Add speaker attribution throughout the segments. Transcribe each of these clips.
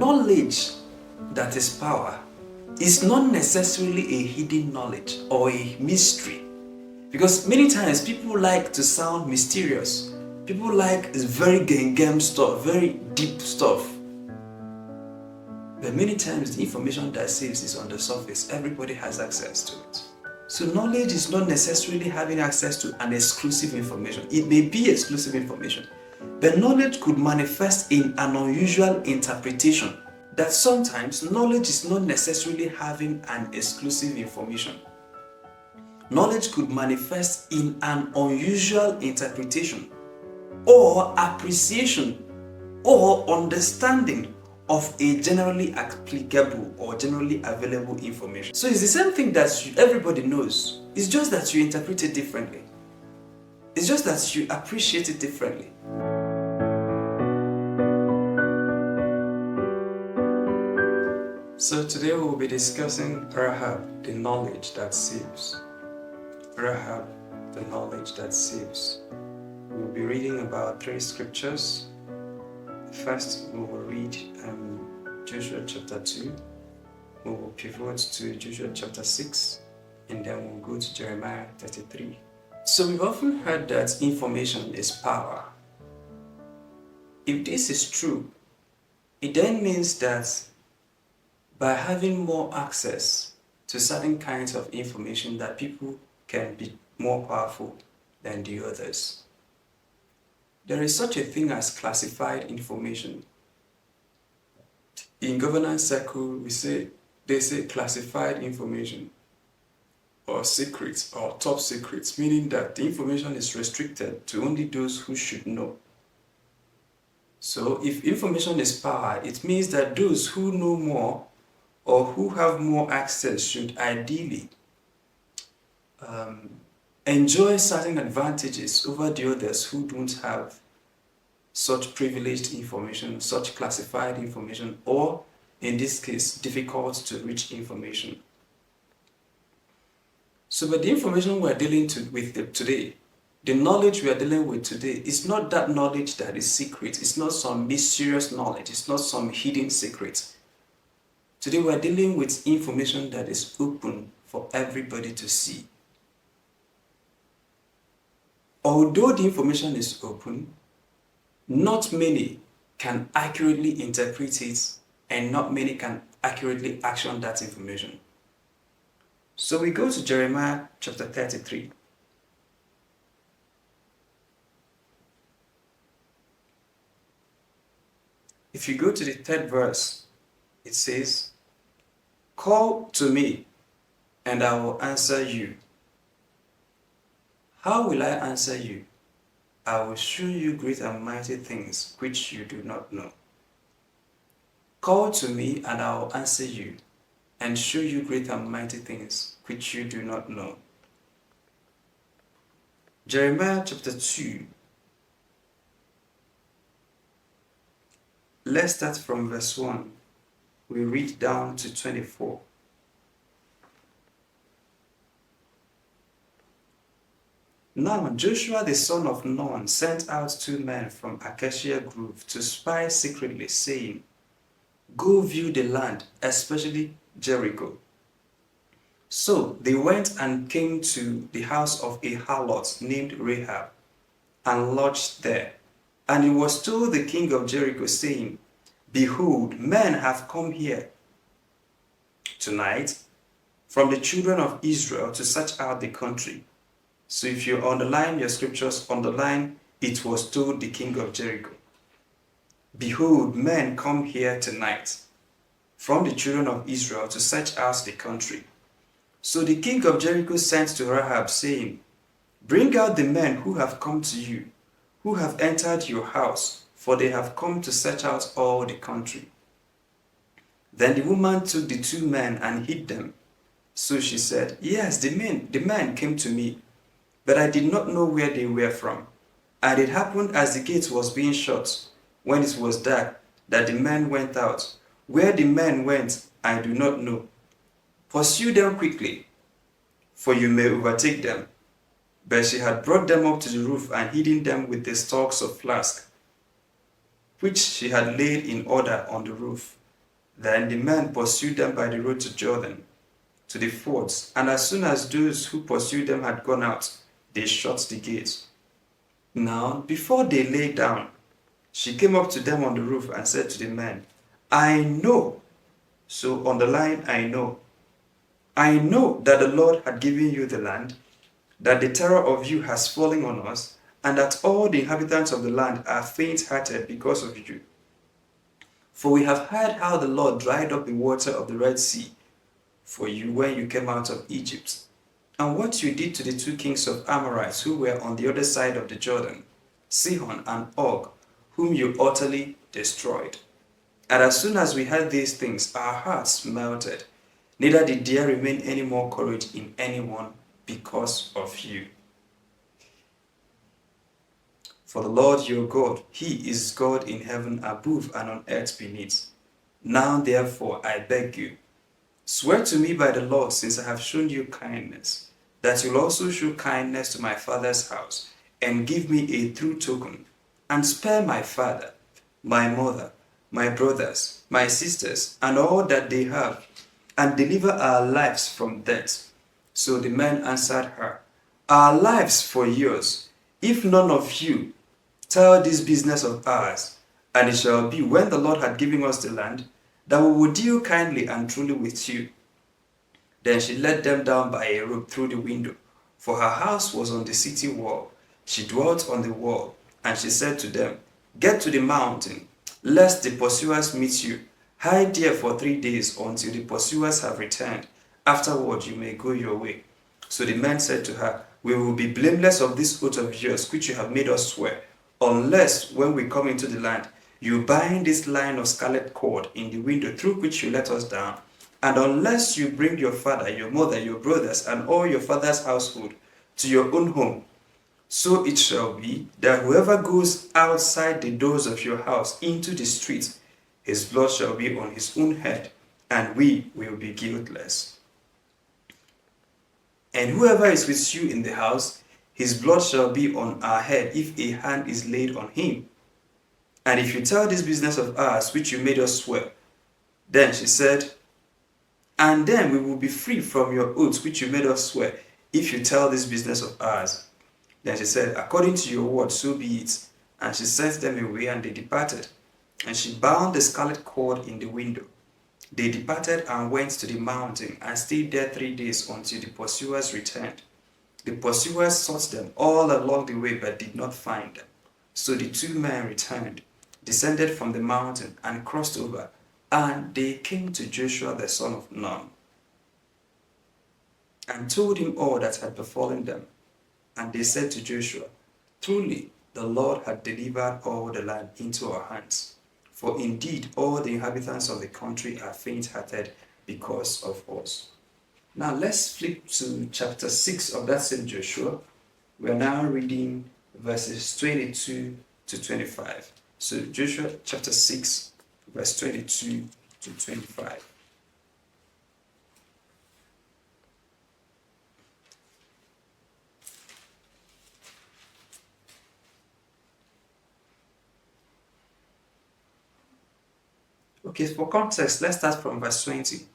Speaker 1: knowledge that is power is not necessarily a hidden knowledge or a mystery. Because many times people like to sound mysterious. People like very game stuff, very deep stuff. But many times the information that saves is on the surface. Everybody has access to it. So knowledge is not necessarily having access to an exclusive information. It may be exclusive information, but knowledge could manifest in an unusual interpretation. That sometimes knowledge is not necessarily having an exclusive information. Knowledge could manifest in an unusual interpretation or appreciation or understanding of a generally applicable or generally available information. So it's the same thing that everybody knows. It's just that you interpret it differently. It's just that you appreciate it differently. So today we'll be discussing Rahab, the knowledge that saves. Rahab, the knowledge that saves. We'll be reading about 3 scriptures. First, we will read Joshua chapter 2. We will pivot to Joshua chapter 6, and then we'll go to Jeremiah 33. So we've often heard that information is power. If this is true, it then means that by having more access to certain kinds of information, that people can be more powerful than the others. There is such a thing as classified information. In governance circle, they say classified information or secrets or top secrets, meaning that the information is restricted to only those who should know. So if information is power, it means that those who know more or who have more access should ideally enjoy certain advantages over the others who don't have such privileged information, such classified information, or in this case, difficult to reach information. So, but the information we're dealing with today, the knowledge we are dealing with today, is not that knowledge that is secret. It's not some mysterious knowledge. It's not some hidden secret. Today we're dealing with information that is open for everybody to see. Although the information is open, not many can accurately interpret it, and not many can accurately action that information. So we go to Jeremiah chapter 33. If you go to the 3rd verse, it says, "Call to me, and I will answer you." How will I answer you? I will show you great and mighty things which you do not know. Call to me, and I will answer you, and show you great and mighty things which you do not know. Jeremiah chapter 2. Let's start from verse 1. We read down to 24. Now Joshua the son of Nun sent out 2 men from Acacia Grove to spy secretly, saying, "Go view the land, especially Jericho." So they went and came to the house of a harlot named Rahab, and lodged there. And it was told the king of Jericho, saying, "Behold, men have come here tonight from the children of Israel to search out the country." So if you underline your scriptures, underline, "It was told the king of Jericho." Behold, men come here tonight from the children of Israel to search out the country. So the king of Jericho sent to Rahab, saying, "Bring out the men who have come to you, who have entered your house, for they have come to search out all the country." Then the woman took the 2 men and hid them. So she said, "Yes, the men came to me, but I did not know where they were from. And it happened as the gate was being shut, when it was dark, that the men went out. Where the men went, I do not know. Pursue them quickly, for you may overtake them." But she had brought them up to the roof and hidden them with the stalks of flax, which she had laid in order on the roof. Then the men pursued them by the road to Jordan, to the fords, and as soon as those who pursued them had gone out, they shut the gates. Now, before they lay down, she came up to them on the roof and said to the men, I know. So underline, I know. I know that the Lord had given you the land, that the terror of you has fallen on us, and that all the inhabitants of the land are faint-hearted because of you. For we have heard how the Lord dried up the water of the Red Sea for you when you came out of Egypt, and what you did to the two kings of Amorites who were on the other side of the Jordan, Sihon and Og, whom you utterly destroyed. And as soon as we heard these things, our hearts melted, neither did there remain any more courage in anyone because of you. For the Lord your God, He is God in heaven above and on earth beneath. Now therefore, I beg you, swear to me by the Lord, since I have shown you kindness, that you'll also show kindness to my father's house, and give me a true token, and spare my father, my mother, my brothers, my sisters, and all that they have, and deliver our lives from death. So the men answered her, Our lives for yours, if none of you tell this business of ours. And it shall be, when the Lord had given us the land, that we will deal kindly and truly with you. Then she let them down by a rope through the window, for her house was on the city wall. She dwelt on the wall, and she said to them, Get to the mountain, lest the pursuers meet you. Hide there for 3 days until the pursuers have returned. Afterward you may go your way. So the men said to her, We will be blameless of this oath of yours, which you have made us swear, unless when we come into the land, you bind this line of scarlet cord in the window through which you let us down, and unless you bring your father, your mother, your brothers, and all your father's household to your own home. So it shall be that whoever goes outside the doors of your house into the street, his blood shall be on his own head, and we will be guiltless. And whoever is with you in the house, his blood shall be on our head if a hand is laid on him. And if you tell this business of ours, which you made us swear, then she said, And then we will be free from your oaths which you made us swear, if you tell this business of ours. Then she said, According to your word, so be it. And she sent them away, and they departed. And she bound the scarlet cord in the window. They departed and went to the mountain, and stayed there 3 days until the pursuers returned. The pursuers sought them all along the way, but did not find them. So the two men returned, descended from the mountain, and crossed over, and they came to Joshua the son of Nun, and told him all that had befallen them. And they said to Joshua, Truly the Lord had delivered all the land into our hands, for indeed all the inhabitants of the country are faint-hearted because of us. Now let's flip to chapter 6 of that same Joshua. We are now reading verses 22 to 25. So Joshua chapter 6, verse 22 to 25. Okay, for context, let's start from verse 20.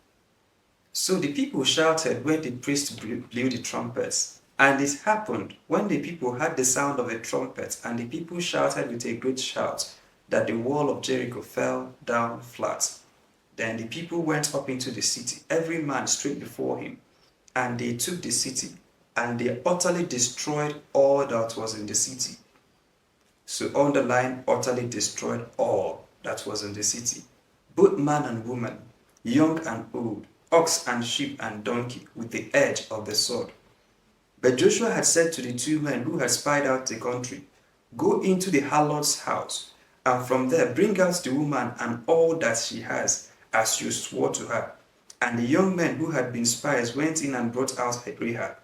Speaker 1: So the people shouted when the priest blew the trumpets. And it happened, when the people heard the sound of the trumpet, and the people shouted with a great shout, that the wall of Jericho fell down flat. Then the people went up into the city, every man straight before him. And they took the city, and they utterly destroyed all that was in the city. So underline, utterly destroyed all that was in the city, both man and woman, young and old, ox and sheep and donkey, with the edge of the sword. But Joshua had said to the two men who had spied out the country, Go into the harlot's house, and from there bring out the woman and all that she has, as you swore to her. And the young men who had been spies went in and brought out Rahab,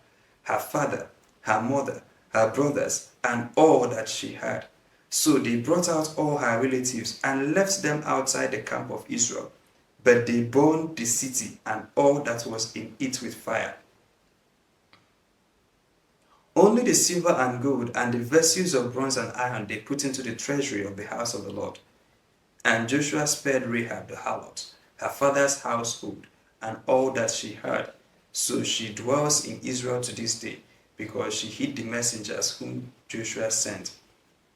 Speaker 1: her father, her mother, her brothers, and all that she had. So they brought out all her relatives and left them outside the camp of Israel. But they burned the city and all that was in it with fire. Only the silver and gold and the vessels of bronze and iron they put into the treasury of the house of the Lord. And Joshua spared Rahab the harlot, her father's household, and all that she had. So she dwells in Israel to this day, because she hid the messengers whom Joshua sent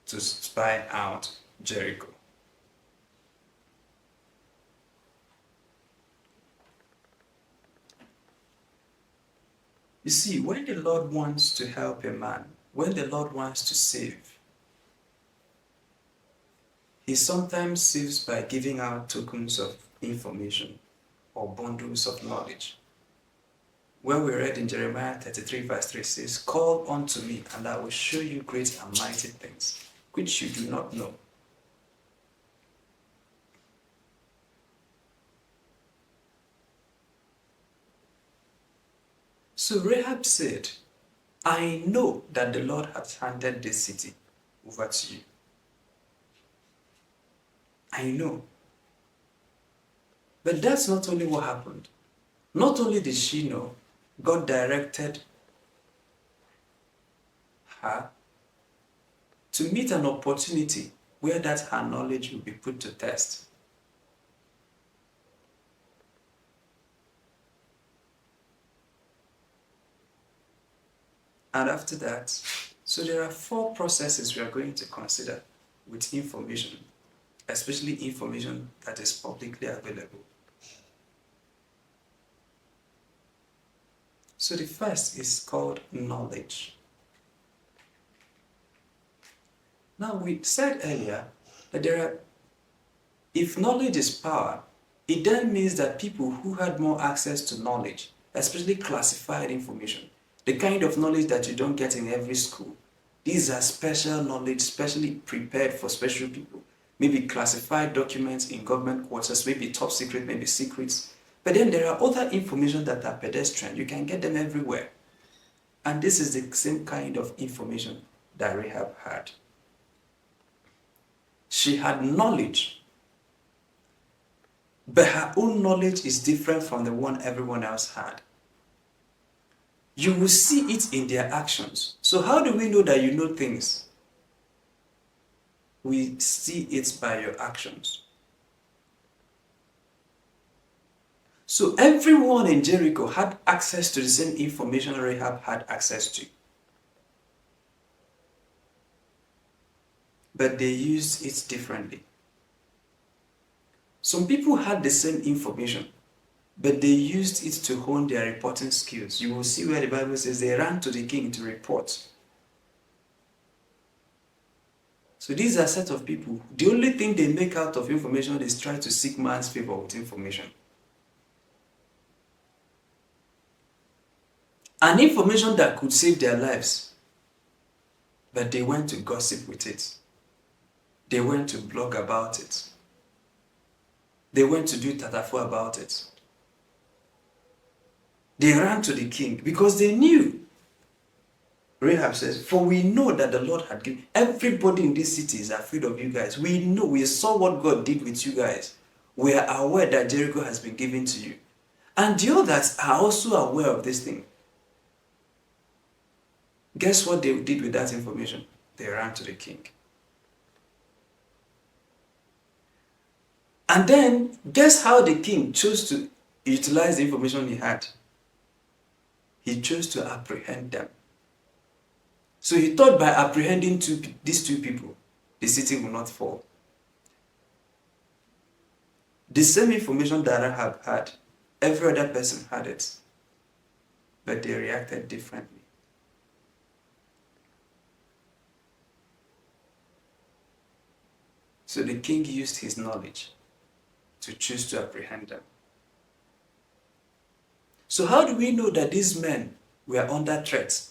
Speaker 1: to spy out Jericho. You see, when the Lord wants to help a man, when the Lord wants to save, He sometimes saves by giving out tokens of information or bundles of knowledge. When we read in Jeremiah 33 verse 3 says, "Call unto me, and I will show you great and mighty things, which you do not know." So Rahab said, "I know that the Lord has handed this city over to you. I know." But that's not only what happened. Not only did she know, God directed her to meet an opportunity where that her knowledge will be put to test. And after that, so there are 4 processes we are going to consider with information, especially information that is publicly available. So the first is called knowledge. Now, we said earlier that if knowledge is power, it then means that people who had more access to knowledge, especially classified information, the kind of knowledge that you don't get in every school, these are special knowledge, specially prepared for special people. Maybe classified documents in government quarters, maybe top secret, maybe secrets. But then there are other information that are pedestrian. You can get them everywhere. And this is the same kind of information that Rahab had. She had knowledge, but her own knowledge is different from the one everyone else had. You will see it in their actions. So how do we know that you know things? We see it by your actions. So everyone in Jericho had access to the same information Rahab had access to. But they used it differently. Some people had the same information, but they used it to hone their reporting skills. You will see where the Bible says they ran to the king to report. So these are a set of people. The only thing they make out of information is try to seek man's favor with information. An information that could save their lives, but they went to gossip with it. They went to blog about it. They went to do tatafo about it. They ran to the king because they knew. Rahab says, "For we know that the Lord had given..." Everybody in this city is afraid of you guys. We know, we saw what God did with you guys. We are aware that Jericho has been given to you. And the others are also aware of this thing. Guess what they did with that information? They ran to the king. And then, guess how the king chose to utilize the information he had? He chose to apprehend them. So he thought by apprehending these two people, the city will not fall. The same information that Rahab had, every other person had it, but they reacted differently. So the king used his knowledge to choose to apprehend them. So how do we know that these men were under threat?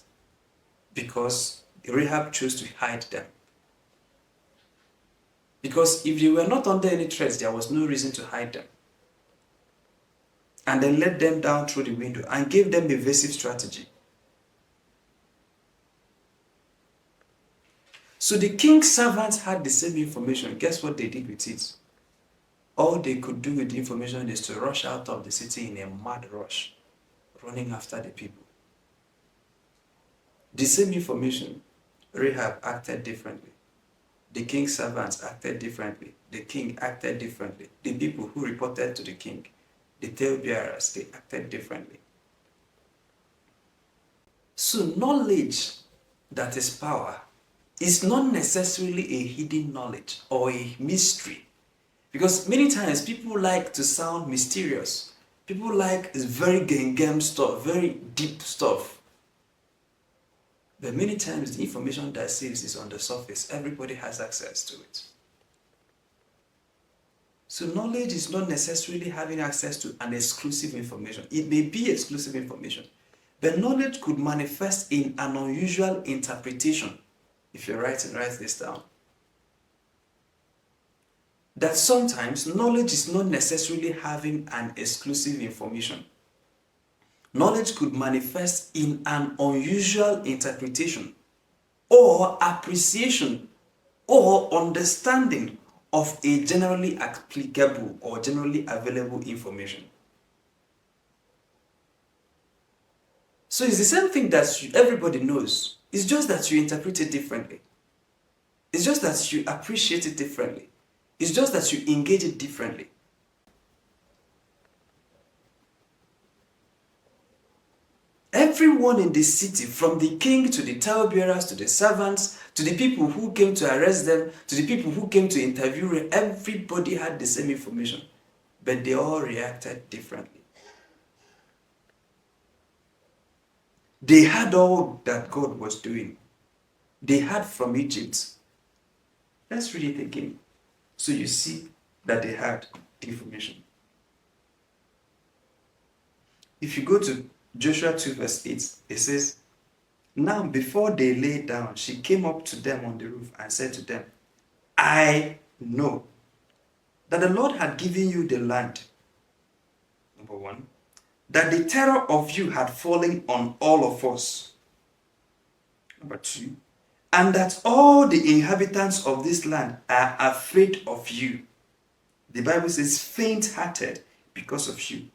Speaker 1: Because Rahab chose to hide them. Because if they were not under any threat, there was no reason to hide them. And then let them down through the window and gave them evasive strategy. So the king's servants had the same information. Guess what they did with it? All they could do with the information is to rush out of the city in a mad rush, running after the people. The same information, Rahab acted differently. The king's servants acted differently. The king acted differently. The people who reported to the king, the talebearers, they acted differently. So knowledge that is power is not necessarily a hidden knowledge or a mystery. Because many times people like to sound mysterious. People like very gem stuff, very deep stuff. But many times the information that saves is on the surface. Everybody has access to it. So knowledge is not necessarily having access to an exclusive information. It may be exclusive information, but knowledge could manifest in an unusual interpretation. If you're writing, write this down. That sometimes knowledge is not necessarily having an exclusive information. Knowledge could manifest in an unusual interpretation or appreciation or understanding of a generally applicable or generally available information. So it's the same thing that everybody knows. It's just that you interpret it differently. It's just that you appreciate it differently. It's just that you engage it differently. Everyone in the city, from the king to the talebearers to the servants, to the people who came to arrest them, to the people who came to interview them, everybody had the same information, but they all reacted differently. They had all that God was doing. They had from Egypt. Let's read it again. So you see that they had the information. If you go to Joshua 2 verse 8, it says, "Now before they lay down, she came up to them on the roof and said to them, I know that the Lord had given you the land. Number one, that the terror of you had fallen on all of us. Number two, and that all the inhabitants of this land are afraid of you." The Bible says faint-hearted because of you.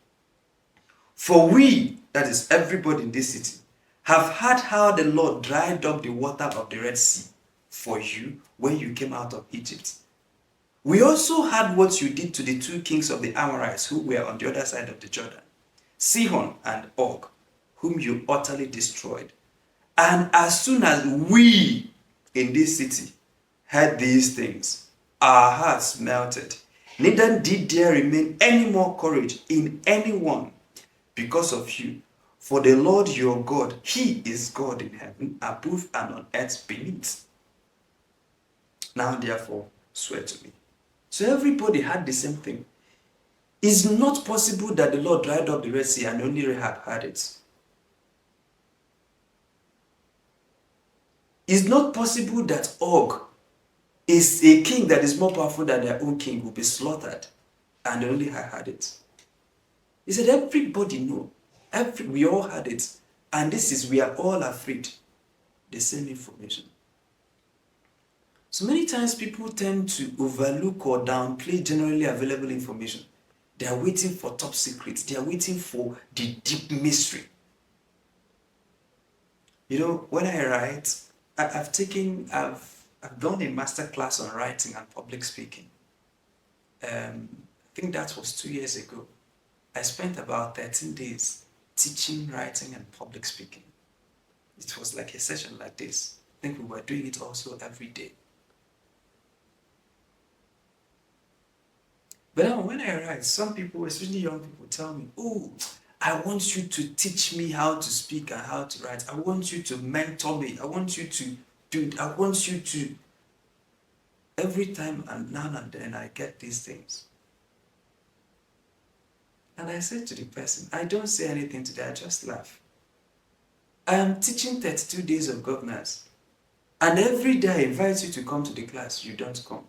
Speaker 1: "For we," that is everybody in this city, "have heard how the Lord dried up the water of the Red Sea for you when you came out of Egypt. We also heard what you did to the two kings of the Amorites who were on the other side of the Jordan, Sihon and Og, whom you utterly destroyed. And as soon as we in this city heard these things, our hearts melted. Neither did there remain any more courage in anyone because of you. For the Lord your God, He is God in heaven, above and on earth beneath. Now therefore, swear to me." So everybody had the same thing. It's not possible that the Lord dried up the Red Sea and only Rahab had it. It's not possible that Og is a king that is more powerful than their own king will be slaughtered and only I had it. He said everybody knew. We all had it. And this is, we are all afraid. The same information. So many times people tend to overlook or downplay generally available information. They are waiting for top secrets. They are waiting for the deep mystery. You know, when I write, I've done a master class on writing and public speaking. I think that was 2 years ago. I spent about 13 days teaching writing and public speaking. It was like a session like this. I think we were doing it also every day. But now when I write, some people, especially young people, tell me, "Oh, I want you to teach me how to speak and how to write. I want you to mentor me. I want you to do it. I want you to..." Every time and now and then I get these things. And I said to the person, I don't say anything today, I just laugh. I am teaching 32 days of governance. And every day I invite you to come to the class, you don't come.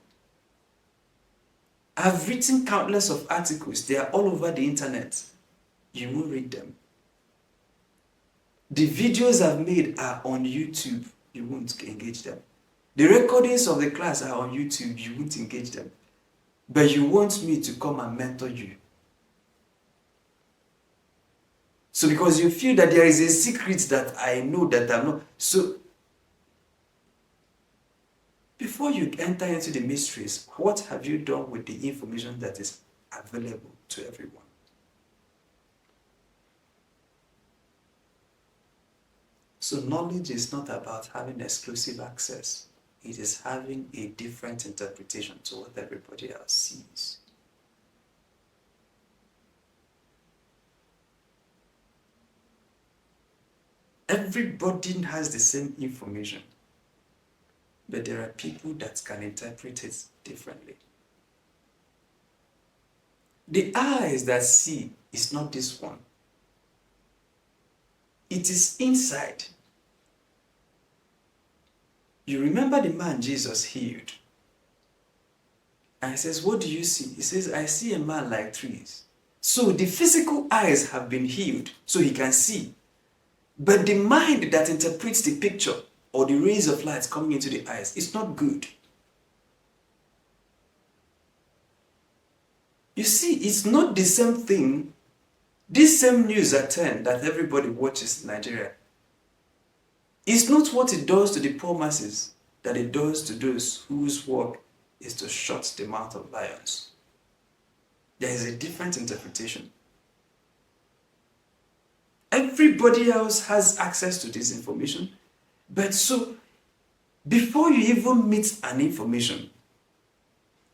Speaker 1: I've written countless of articles, they are all over the internet. You won't read them. The videos I've made are on YouTube, you won't engage them. The recordings of the class are on YouTube, you won't engage them. But you want me to come and mentor you. So because you feel that there is a secret that I know that I'm not. So Before you enter into the mysteries, what have you done with the information that is available to everyone? So knowledge is not about having exclusive access. It is having a different interpretation to what everybody else sees. Everybody has the same information, but there are people that can interpret it differently. The eyes that see is not this one. It is inside. You remember the man Jesus healed? And he says, what do you see? He says, I see a man like trees. So the physical eyes have been healed, so he can see. But the mind that interprets the picture or the rays of light coming into the eyes is not good. You see, it's not the same thing. This same news at 10 that everybody watches in Nigeria, it's not what it does to the poor masses that it does to those whose work is to shut the mouth of lions. There is a different interpretation. Everybody else has access to this information, but so before you even meet an information,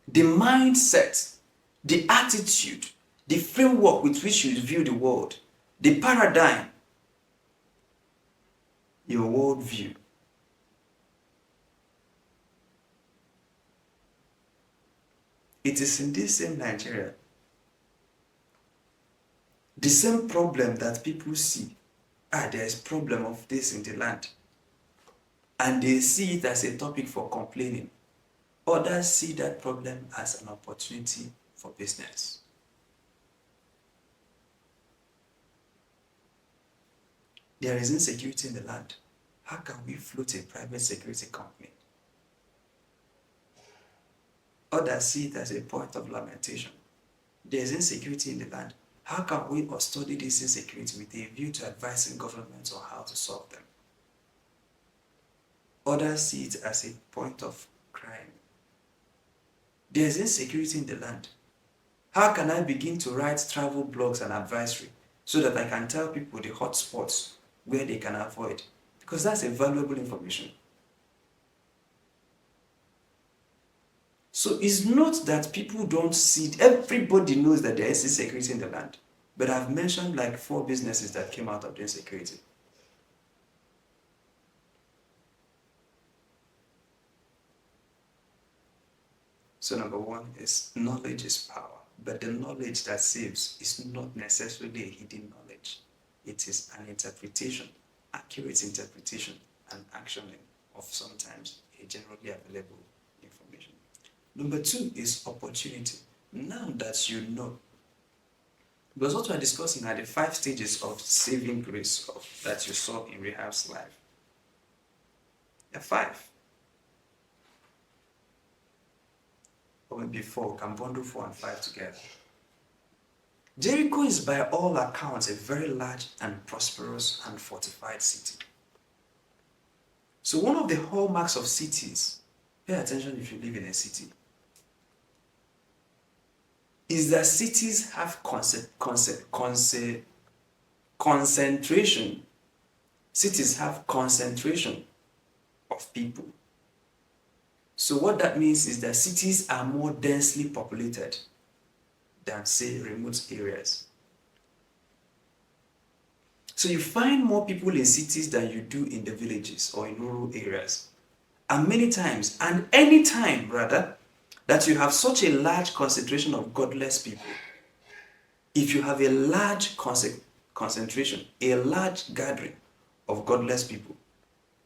Speaker 1: the mindset, the attitude, the framework with which you view the world, the paradigm, your worldview. It is in this same Nigeria, the same problem that people see. There is problem of this in the land. And they see it as a topic for complaining. Others see that problem as an opportunity for business. There is insecurity in the land. How can we float a private security company? Others see it as a point of lamentation. There is insecurity in the land. How can we study this insecurity with a view to advising governments on how to solve them? Others see it as a point of crime. There is insecurity in the land. How can I begin to write travel blogs and advisory so that I can tell people the hot spots where they can avoid? Because that's a valuable information. So it's not that people don't see it. Everybody knows that there is insecurity in the land. But I've mentioned like 4 businesses that came out of the insecurity. So number 1 is knowledge is power. But the knowledge that saves is not necessarily a hidden knowledge. It is an interpretation, accurate interpretation and actioning of sometimes a generally available information. Number 2 is opportunity. Now that you know, because what we're discussing are the 5 stages of saving grace that you saw in Rahab's life. There are 5. Or maybe 4, we can bundle 4 and 5 together. Jericho is by all accounts a very large and prosperous and fortified city. So one of the hallmarks of cities, pay attention if you live in a city, is that cities have concentration. Cities have concentration of people. So what that means is that cities are more densely populated than, say, remote areas. So you find more people in cities than you do in the villages or in rural areas. And many times, and any time rather, that you have such a large concentration of godless people, if you have a large concentration, a large gathering of godless people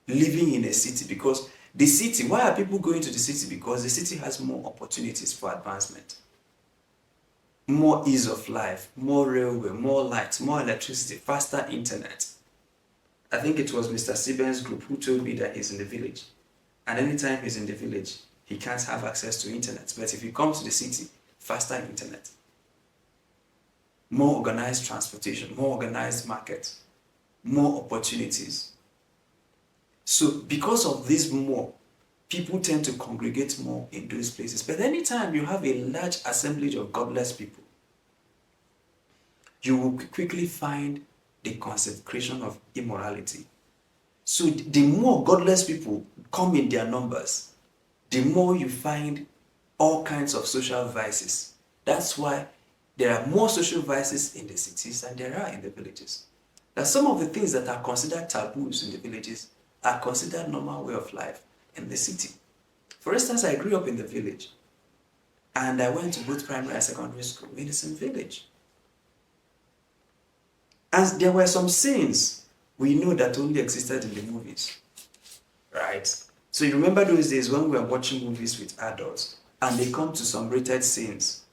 Speaker 1: living in a city, because the city, why are people going to the city? Because the city has more opportunities for advancement, more ease of life, more railway, more lights, more electricity, faster internet. I think it was Mr. Siben's group who told me that he's in the village. And anytime he's in the village, he can't have access to internet. But if he comes to the city, faster internet, more organized transportation, more organized market, more opportunities. So because of this more, people tend to congregate more in those places. But anytime you have a large assemblage of godless people, you will quickly find the consecration of immorality. So the more godless people come in their numbers, the more you find all kinds of social vices. That's why there are more social vices in the cities than there are in the villages. Now, some of the things that are considered taboos in the villages are considered normal way of life in the city. For instance, I grew up in the village, and I went to both primary and secondary school in the same village. And there were some scenes we know that only existed in the movies, right? So you remember those days when we were watching movies with adults, and they come to some rated scenes.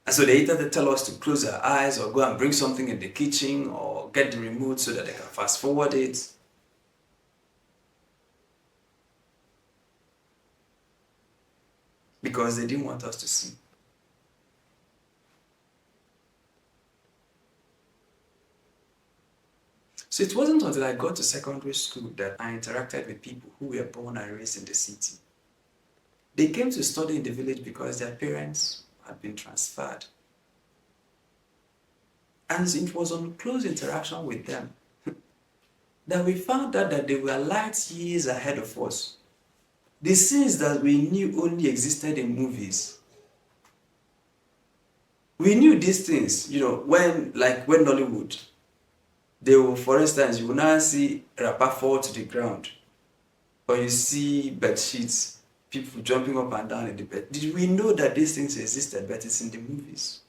Speaker 1: And so they either tell us to close our eyes or go and bring something in the kitchen or get the remote so that they can fast forward it. Because they didn't want us to see. So it wasn't until I got to secondary school that I interacted with people who were born and raised in the city. They came to study in the village because their parents had been transferred. And it was on close interaction with them that we found out that they were light years ahead of us. The scenes that we knew only existed in movies. We knew these things, when Nollywood, they will, for instance, you will now see wrapper fall to the ground, or you see bed sheets, people jumping up and down in the bed. Did we know that these things existed, but it's in the movies?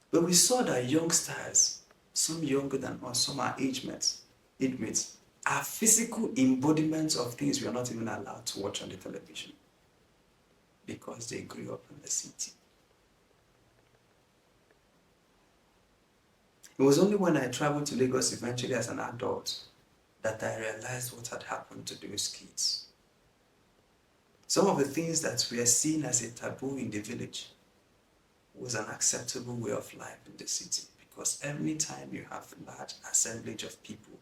Speaker 1: But we saw that youngsters, some younger than us, some are age mates, are physical embodiments of things we are not even allowed to watch on the television because they grew up in the city. It was only when I traveled to Lagos eventually as an adult that I realized what had happened to those kids. Some of the things that were seen as a taboo in the village was an acceptable way of life in the city, because every time you have a large assemblage of people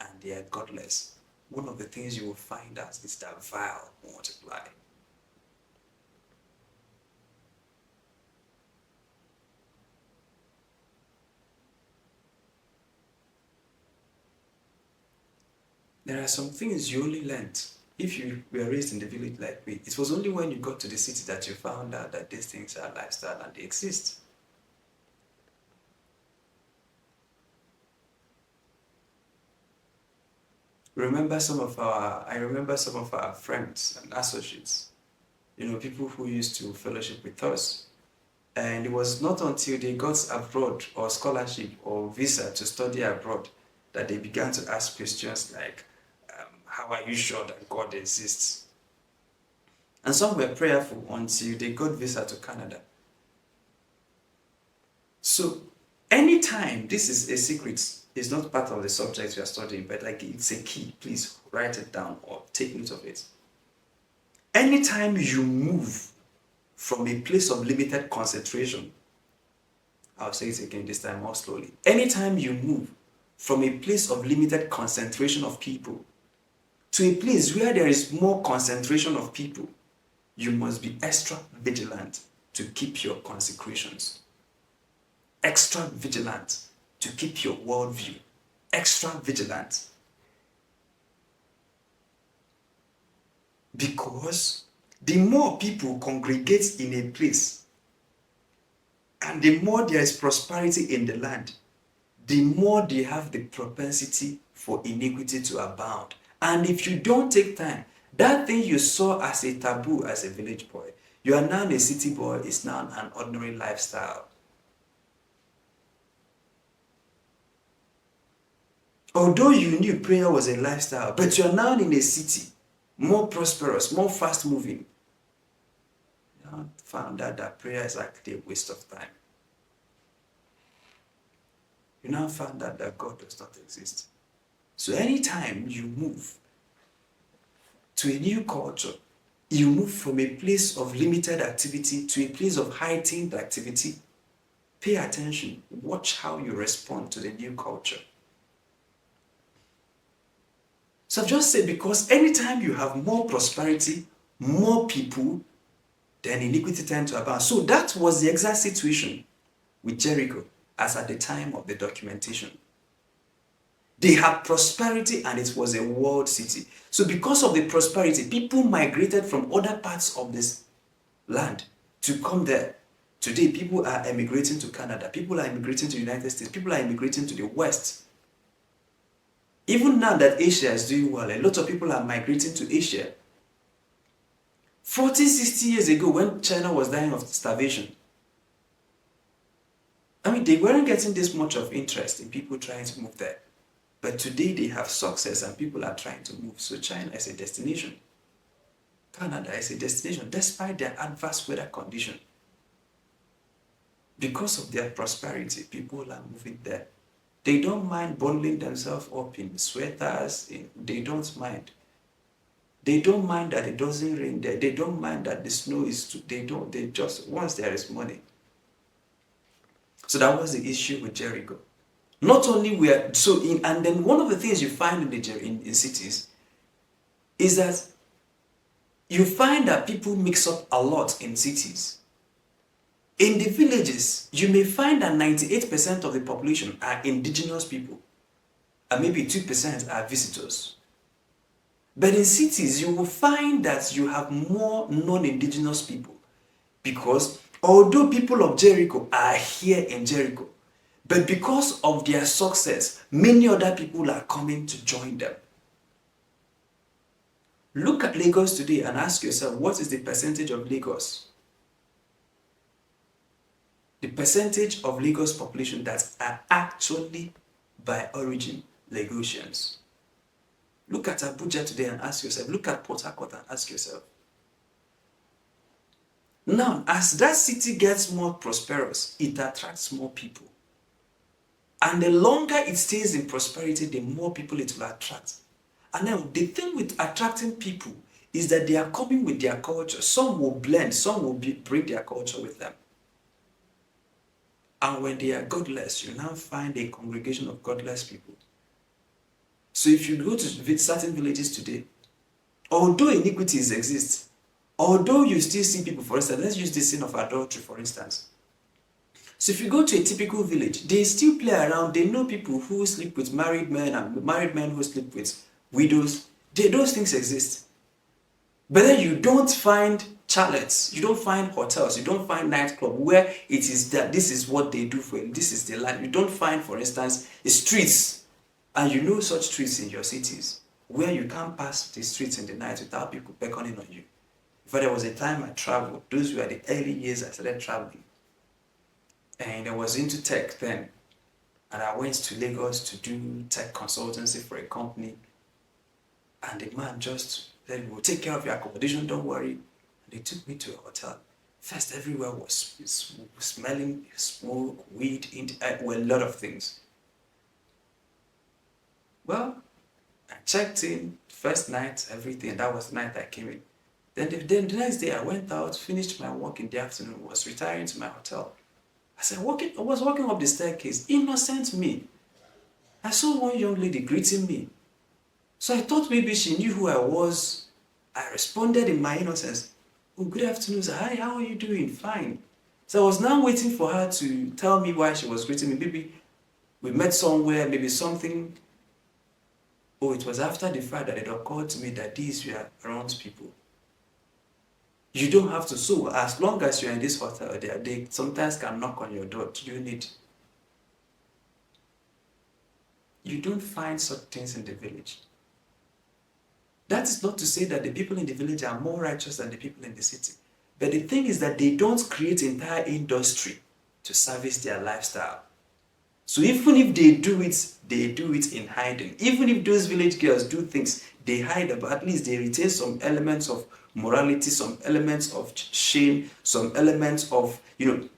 Speaker 1: and they are godless, one of the things you will find out is that vile multiply. There are some things you only learned if you were raised in the village like me. It was only when you got to the city that you found out that these things are lifestyle and they exist. I remember some of our friends and associates, people who used to fellowship with us. And it was not until they got abroad or scholarship or visa to study abroad that they began to ask questions like, how are you sure that God exists? And some were prayerful until they got visa to Canada. So anytime, this is a secret, it's not part of the subject we are studying, but it's a key, please write it down or take note of it. Anytime you move from a place of limited concentration, I'll say it again this time more slowly. Anytime you move from a place of limited concentration of people to a place where there is more concentration of people, you must be extra vigilant to keep your consecrations. Extra vigilant to keep your worldview. Extra vigilant. Because the more people congregate in a place and the more there is prosperity in the land, the more they have the propensity for iniquity to abound. And if you don't take time, that thing you saw as a taboo as a village boy, you are now a city boy, is now an ordinary lifestyle. Although you knew prayer was a lifestyle, but you are now in a city, more prosperous, more fast moving. You now found out that prayer is actually a waste of time. You now found out that God does not exist. So anytime you move to a new culture, you move from a place of limited activity to a place of heightened activity, pay attention. Watch how you respond to the new culture. So I've just said, because anytime you have more prosperity, more people, then iniquity tends to abound. So that was the exact situation with Jericho as at the time of the documentation. They had prosperity and it was a walled city. So because of the prosperity, people migrated from other parts of this land to come there. Today, people are emigrating to Canada. People are immigrating to the United States. People are immigrating to the West. Even now that Asia is doing well, a lot of people are migrating to Asia. 40, 60 years ago, when China was dying of starvation, I mean, they weren't getting this much of interest in people trying to move there. But today they have success and people are trying to move. So China is a destination. Canada is a destination despite their adverse weather condition. Because of their prosperity, people are moving there. They don't mind bundling themselves up in sweaters. They don't mind. They don't mind that it doesn't rain there. They don't mind that the snow is too. They just, once there is money. So that was the issue with Jericho. Not only and then one of the things you find in cities is that you find that people mix up a lot in cities. In the villages, you may find that 98% of the population are indigenous people, and maybe 2% are visitors. But in cities, you will find that you have more non-indigenous people, because although people of Jericho are here in Jericho, but because of their success, many other people are coming to join them. Look at Lagos today and ask yourself, what is the percentage of Lagos? The percentage of Lagos population that are actually by origin Lagosians. Look at Abuja today and ask yourself. Look at Port Harcourt and ask yourself. Now, as that city gets more prosperous, it attracts more people. And the longer it stays in prosperity, the more people it will attract. And then the thing with attracting people is that they are coming with their culture. Some will blend, some will bring their culture with them. And when they are godless, you now find a congregation of godless people. So if you go to certain villages today, although iniquities exist, although you still see people, for instance, let's use the sin of adultery, for instance. So if you go to a typical village, they still play around. They know people who sleep with married men and married men who sleep with widows. Those things exist. But then you don't find chalets, you don't find hotels, you don't find nightclubs where it is that this is what they do for you, this is their life. You don't find, for instance, streets, and you know such streets in your cities, where you can't pass the streets in the night without people beckoning on you. In fact, there was a time I traveled, those were the early years I started traveling, and I was into tech then, and I went to Lagos to do tech consultancy for a company, and the man just said, we'll take care of your accommodation, don't worry. And they took me to a hotel. First, everywhere was smelling smoke, weed, a lot of things. Well, I checked in, first night, everything, that was the night I came in. Then the next day I went out, finished my work in the afternoon, was retiring to my hotel. I was walking up the staircase, innocent me. I saw one young lady greeting me. So I thought maybe she knew who I was. I responded in my innocence. Oh, good afternoon, sir. Hi, how are you doing? Fine. So I was now waiting for her to tell me why she was greeting me. Maybe we met somewhere, maybe something. Oh, it was after the fact that it occurred to me that these were around people. You don't have to. So as long as you're in this hotel, they sometimes can knock on your door. You don't find such things in the village. That is not to say that the people in the village are more righteous than the people in the city. But the thing is that they don't create entire industry to service their lifestyle. So even if they do it in hiding. Even if those village girls do things, they hide, but at least they retain some elements of morality, some elements of shame, some elements of, in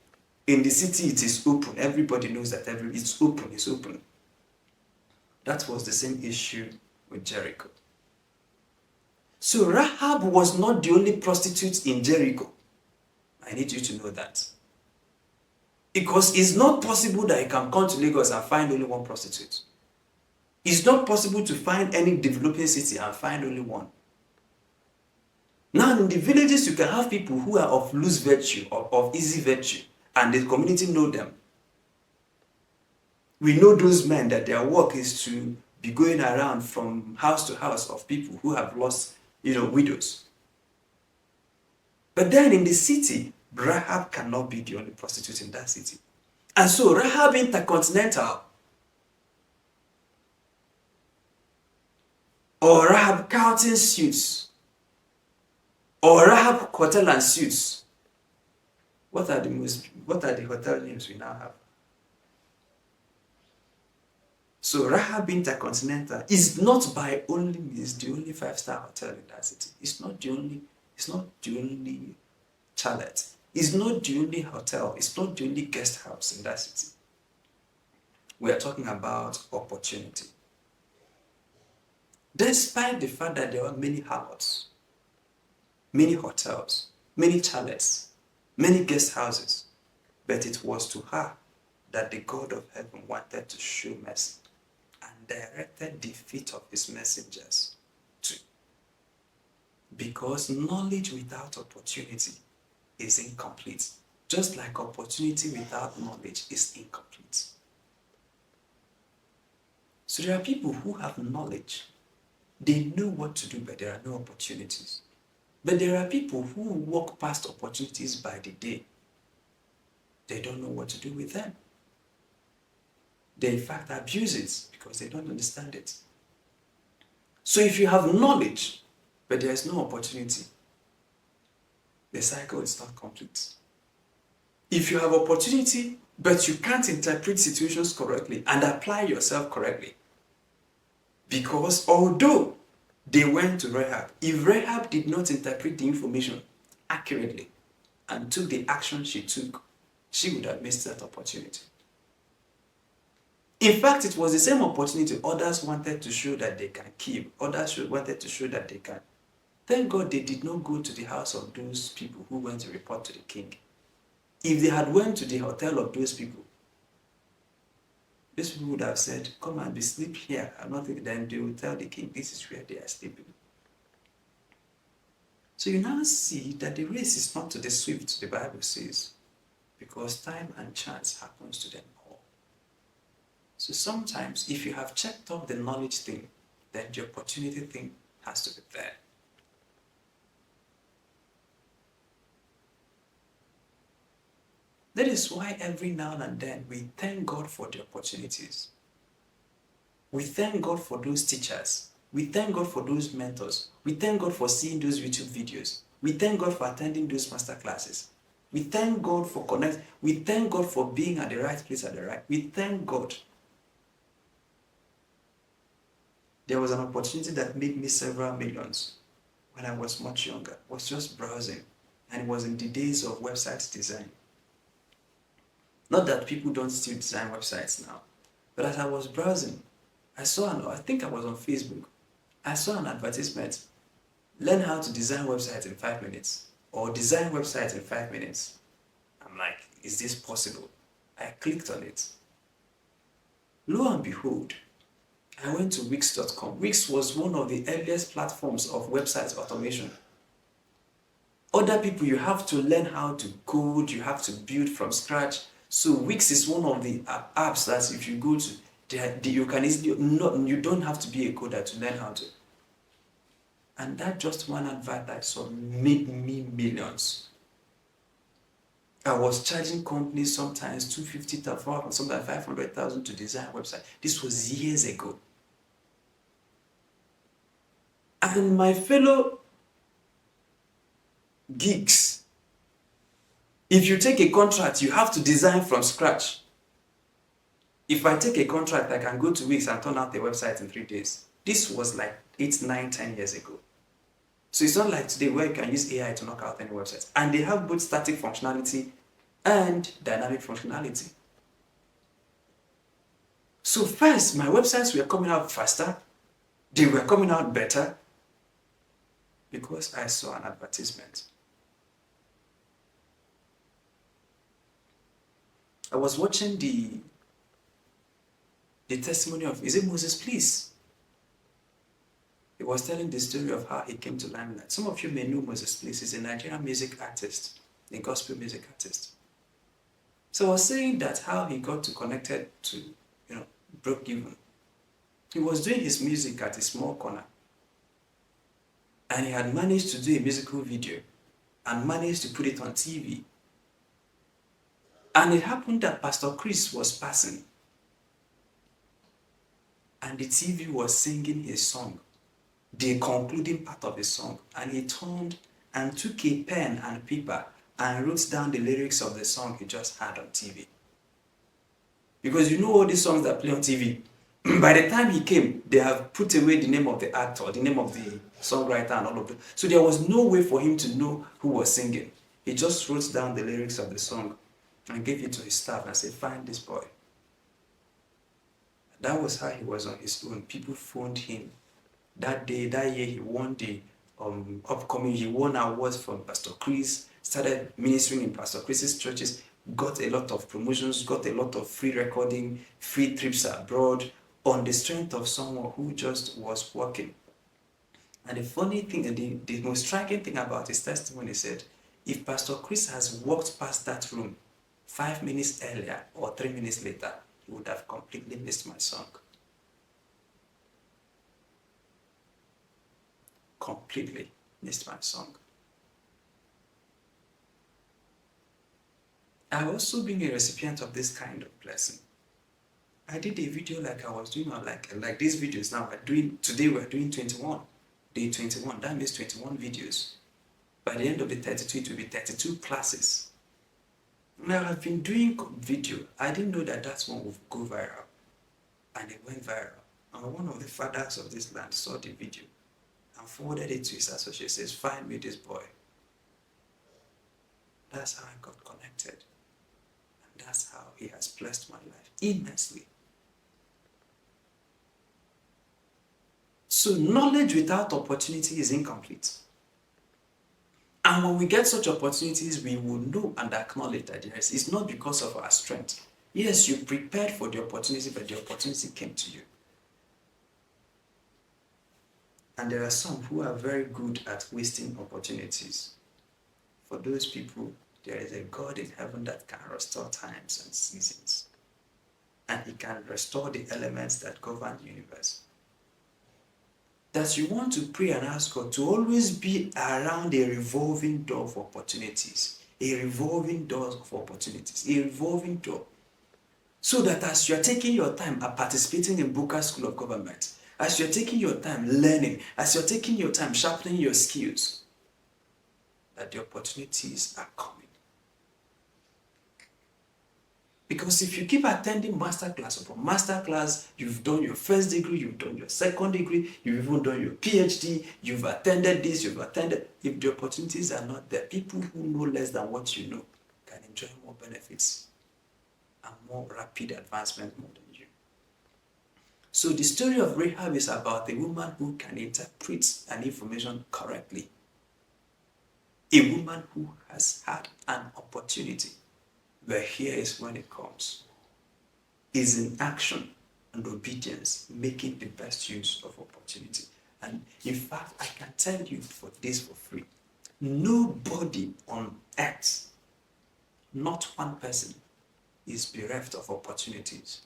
Speaker 1: the city it is open. Everybody knows that it's open. That was the same issue with Jericho. So Rahab was not the only prostitute in Jericho. I need you to know that. Because it's not possible that you can come to Lagos and find only one prostitute. It's not possible to find any developing city and find only one. Now in the villages, you can have people who are of loose virtue, of easy virtue, and the community know them. We know those men that their work is to be going around from house to house of people who have lost, widows. But then in the city, Rahab cannot be the only prostitute in that city. And so Rahab Intercontinental, or Rahab Carlton Suits, or Rahab Hotel and Suits. What are the hotel names we now have? So Rahab Intercontinental is not by only means the only 5-star hotel in that city. It's not the only chalet. It's not the only hotel. It's not the only guest house in that city. We are talking about opportunity. Despite the fact that there were many harlots, many hotels, many chalets, many guest houses, but it was to her that the God of heaven wanted to show mercy and directed the feet of his messengers to. Because knowledge without opportunity is incomplete, just like opportunity without knowledge is incomplete. So there are people who have knowledge. They know what to do, but there are no opportunities. But there are people who walk past opportunities by the day. They don't know what to do with them. They in fact abuse it because they don't understand it. So if you have knowledge, but there is no opportunity, the cycle is not complete. If you have opportunity, but you can't interpret situations correctly and apply yourself correctly, because although they went to Rahab, if Rahab did not interpret the information accurately and took the action she took, she would have missed that opportunity. In fact, it was the same opportunity others wanted to show that they can keep, others wanted to show that they can. Thank God they did not go to the house of those people who went to report to the king. If they had went to the hotel of those people would have said, come and be sleep here. I'm not thinking. Then they will tell the king, this is where they are sleeping. So you now see that the race is not to the swift, the Bible says, because time and chance happens to them all. So sometimes if you have checked off the knowledge thing, then the opportunity thing has to be there. That is why every now and then we thank God for the opportunities. We thank God for those teachers. We thank God for those mentors. We thank God for seeing those YouTube videos. We thank God for attending those master classes. We thank God for connecting. We thank God for being at the right place at the right. We thank God. There was an opportunity that made me several millions when I was much younger. I was just browsing, and it was in the days of website design. Not that people don't still design websites now, but as I was browsing, I think I was on Facebook, I saw an advertisement, learn how to design websites in 5 minutes, or design websites in 5 minutes. I'm like, is this possible? I clicked on it. Lo and behold, I went to Wix.com. Wix was one of the earliest platforms of website automation. Other people, you have to learn how to code, you have to build from scratch. So Wix is one of the apps that if you go to, you can easily, you don't have to be a coder to learn how to. And that just one advert I saw made me millions. I was charging companies sometimes $250,000, sometimes $500,000 to design a website. This was years ago. And my fellow geeks, if you take a contract, you have to design from scratch. If I take a contract, I can go to Wix and turn out the website in 3 days. This was like 8, 9, 10 years ago. So it's not like today where you can use AI to knock out any website. And they have both static functionality and dynamic functionality. So first, my websites were coming out faster. They were coming out better because I saw an advertisement. I was watching the The testimony of, is it Moses? Please. He was telling the story of how he came to limelight. Some of you may know Moses Please. He's a Nigerian music artist, a gospel music artist. So I was saying that how he got connected to, broke even. He was doing his music at a small corner. And he had managed to do a musical video and managed to put it on TV. And it happened that Pastor Chris was passing. And the TV was singing his song, the concluding part of his song. And he turned and took a pen and paper and wrote down the lyrics of the song he just had on TV. Because all these songs that play on TV, by the time he came, they have put away the name of the actor, the name of the songwriter and all of that. So there was no way for him to know who was singing. He just wrote down the lyrics of the song and gave it to his staff and said, find this boy. That was how he was on his own. People phoned him. That year, he won the he won awards from Pastor Chris, started ministering in Pastor Chris's churches, got a lot of promotions, got a lot of free recording, free trips abroad, on the strength of someone who just was working. And the funny thing, and the most striking thing about his testimony said, if Pastor Chris has walked past that room 5 minutes earlier or 3 minutes later, he would have completely missed my song. Completely missed my song. I've also been a recipient of this kind of blessing. I did a video like I was doing on like these videos now. Today we're doing 21. Day 21. That means 21 videos. By the end of the 32, it will be 32 classes. Now I've been doing video. I didn't know that one would go viral. And it went viral. And one of the fathers of this land saw the video and forwarded it to his associate. Says, find me this boy. That's how I got connected. And that's how he has blessed my life immensely. So knowledge without opportunity is incomplete. And when we get such opportunities, we will know and acknowledge that yes, it's not because of our strength. Yes, you prepared for the opportunity, but the opportunity came to you. And there are some who are very good at wasting opportunities. For those people, there is a God in heaven that can restore times and seasons. And he can restore the elements that govern the universe. That you want to pray and ask God to always be around a revolving door of opportunities. A revolving door of opportunities. A revolving door. So that as you are taking your time at participating in Boqer School of Governance, as you are taking your time learning, as you are taking your time sharpening your skills, that the opportunities are coming. Because if you keep attending masterclass upon masterclass, you've done your first degree, you've done your second degree, you've even done your PhD, you've attended this, you've attended. If the opportunities are not there, people who know less than what you know can enjoy more benefits and more rapid advancement more than you. So the story of Rahab is about a woman who can interpret an information correctly. A woman who has had an opportunity. But here is when it comes. Is in action and obedience, making the best use of opportunity. And in fact, I can tell you for this for free. Nobody on earth, not one person, is bereft of opportunities.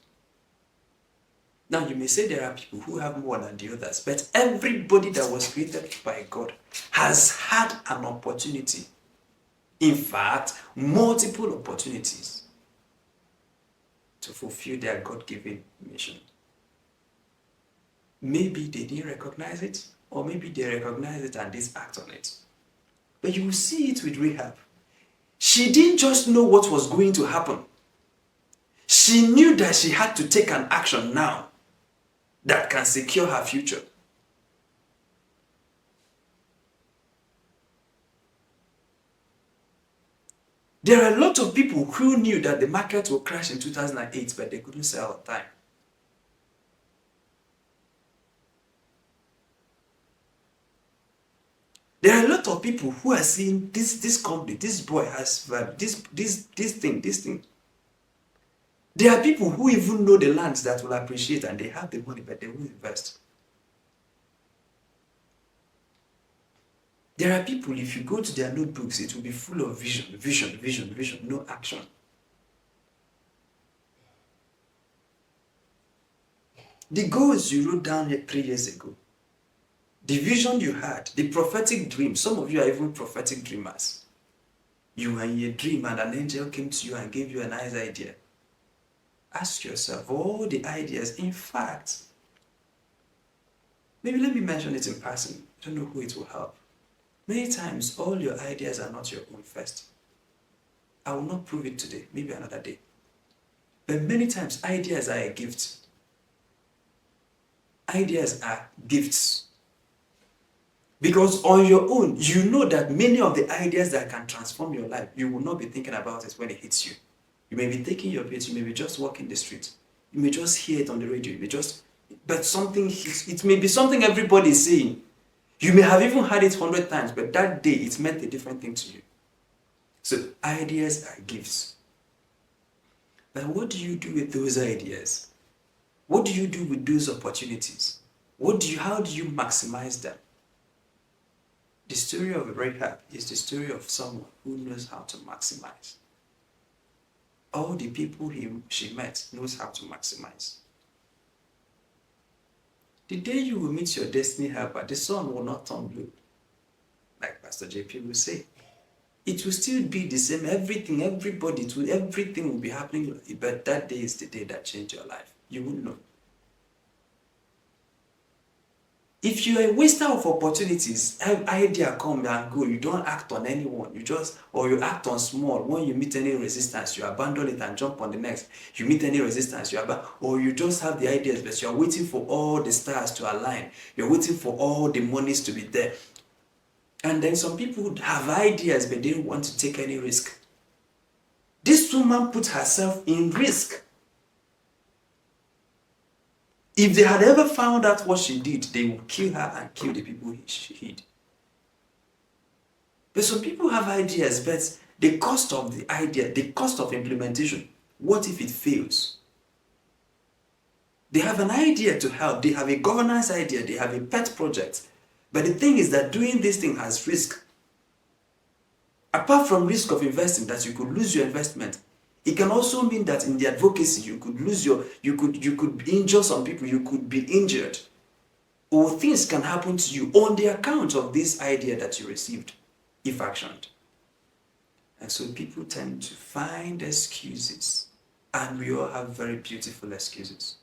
Speaker 1: Now you may say there are people who have more than the others, but everybody that was created by God has had an opportunity. In fact, multiple opportunities to fulfill their God-given mission. Maybe they didn't recognize it, or maybe they recognize it and didn't act on it. But you will see it with Rahab. She didn't just know what was going to happen. She knew that she had to take an action now that can secure her future. There are a lot of people who knew that the market will crash in 2008, but they couldn't sell on time. There are a lot of people who are seeing this company, this boy has this thing. There are people who even know the lands that will appreciate and they have the money, but they won't invest. There are people, if you go to their notebooks, it will be full of vision, vision, vision, vision, no action. The goals you wrote down 3 years ago, the vision you had, the prophetic dream, some of you are even prophetic dreamers. You were in a dream and an angel came to you and gave you a nice idea. Ask yourself, all the ideas, in fact, maybe let me mention it in passing. I don't know who it will help. Many times, all your ideas are not your own first. I will not prove it today, maybe another day. But many times, ideas are a gift. Ideas are gifts. Because on your own, you know that many of the ideas that can transform your life, you will not be thinking about it when it hits you. You may be taking your pills, you may be just walking the street. You may just hear it on the radio, but something hits, it may be something everybody is saying. You may have even heard it 100 times, but that day it meant a different thing to you. So ideas are gifts. But what do you do with those ideas? What do you do with those opportunities? How do you maximize them? The story of Rahab is the story of someone who knows how to maximize. All the people she met knows how to maximize. The day you will meet your destiny helper, the sun will not turn blue. Like Pastor JP will say. It will still be the same, everything will be happening, but that day is the day that changed your life. You won't know. If you're a waster of opportunities, idea come and go, you don't act on anyone, you act on small. When you meet any resistance, you abandon it and jump on the next. You meet any resistance, or you just have the ideas, but you're waiting for all the stars to align. You're waiting for all the monies to be there. And then some people have ideas, but they don't want to take any risk. This woman put herself in risk. If they had ever found out what she did, they would kill her and kill the people she hid. But some people have ideas, but the cost of the idea, the cost of implementation, what if it fails? They have an idea to help, they have a governance idea, they have a pet project. But the thing is that doing this thing has risk. Apart from risk of investing, that you could lose your investment, it can also mean that in the advocacy, you could injure some people, you could be injured. Or things can happen to you on the account of this idea that you received, if actioned. And so people tend to find excuses, and we all have very beautiful excuses.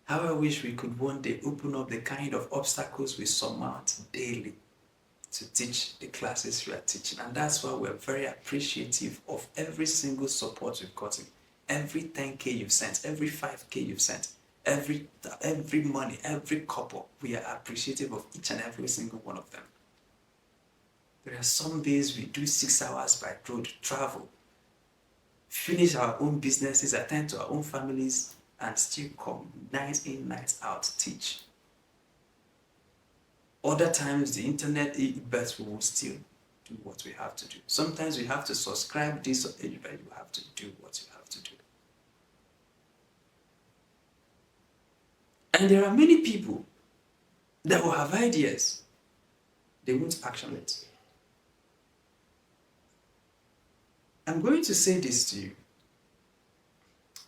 Speaker 1: How I wish we could one day open up the kind of obstacles we surmount daily to teach the classes we are teaching. And that's why we're very appreciative of every single support we've gotten. Every 10K you've sent, every 5K you've sent, every money, every couple, we are appreciative of each and every single one of them. There are some days we do 6 hours by road, travel, finish our own businesses, attend to our own families, and still come night in, night out, teach. Other times, the internet, but we will still do what we have to do. Sometimes we have to subscribe this, but you have to do what you have to do. And there are many people that will have ideas. They won't action it. I'm going to say this to you.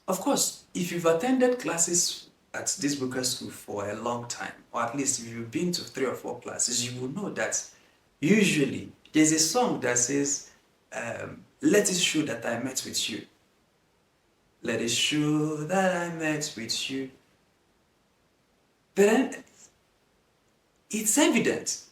Speaker 1: Of course, if you've attended classes at this Boqer School for a long time, or at least if you've been to 3 or 4 classes, you will know that usually there's a song that says, let it show that I met with you. Let it show that I met with you. But then, it's evident.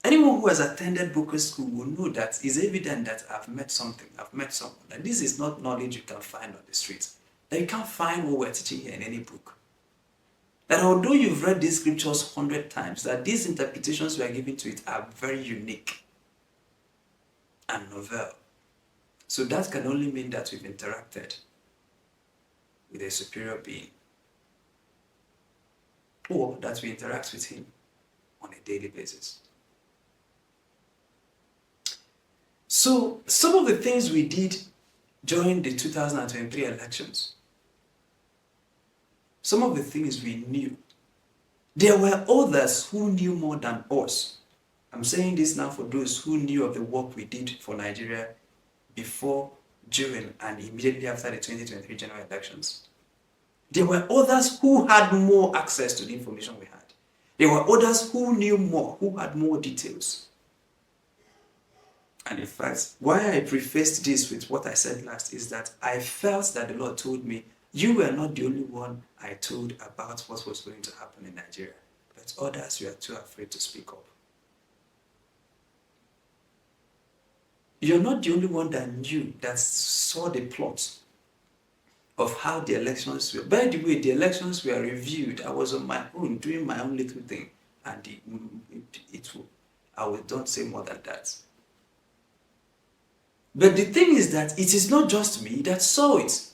Speaker 1: Anyone who has attended Boqer School will know that it's evident that I've met something, I've met someone. And this is not knowledge you can find on the streets. That you can't find what we're teaching here in any book. That although you've read these scriptures 100 times, that these interpretations we are giving to it are very unique and novel. So that can only mean that we've interacted with a superior being, or that we interact with him on a daily basis. So some of the things we did during the 2023 elections. Some of the things we knew. There were others who knew more than us. I'm saying this now for those who knew of the work we did for Nigeria before, during, and immediately after the 2023 general elections. There were others who had more access to the information we had. There were others who knew more, who had more details. And in fact, why I prefaced this with what I said last is that I felt that the Lord told me, you were not the only one I told about what was going to happen in Nigeria, but others were too afraid to speak up. You're not the only one that knew, that saw the plot of how the elections were. By the way, the elections were reviewed. I was on my own, doing my own little thing, and I don't say more than that. But the thing is that it is not just me that saw it.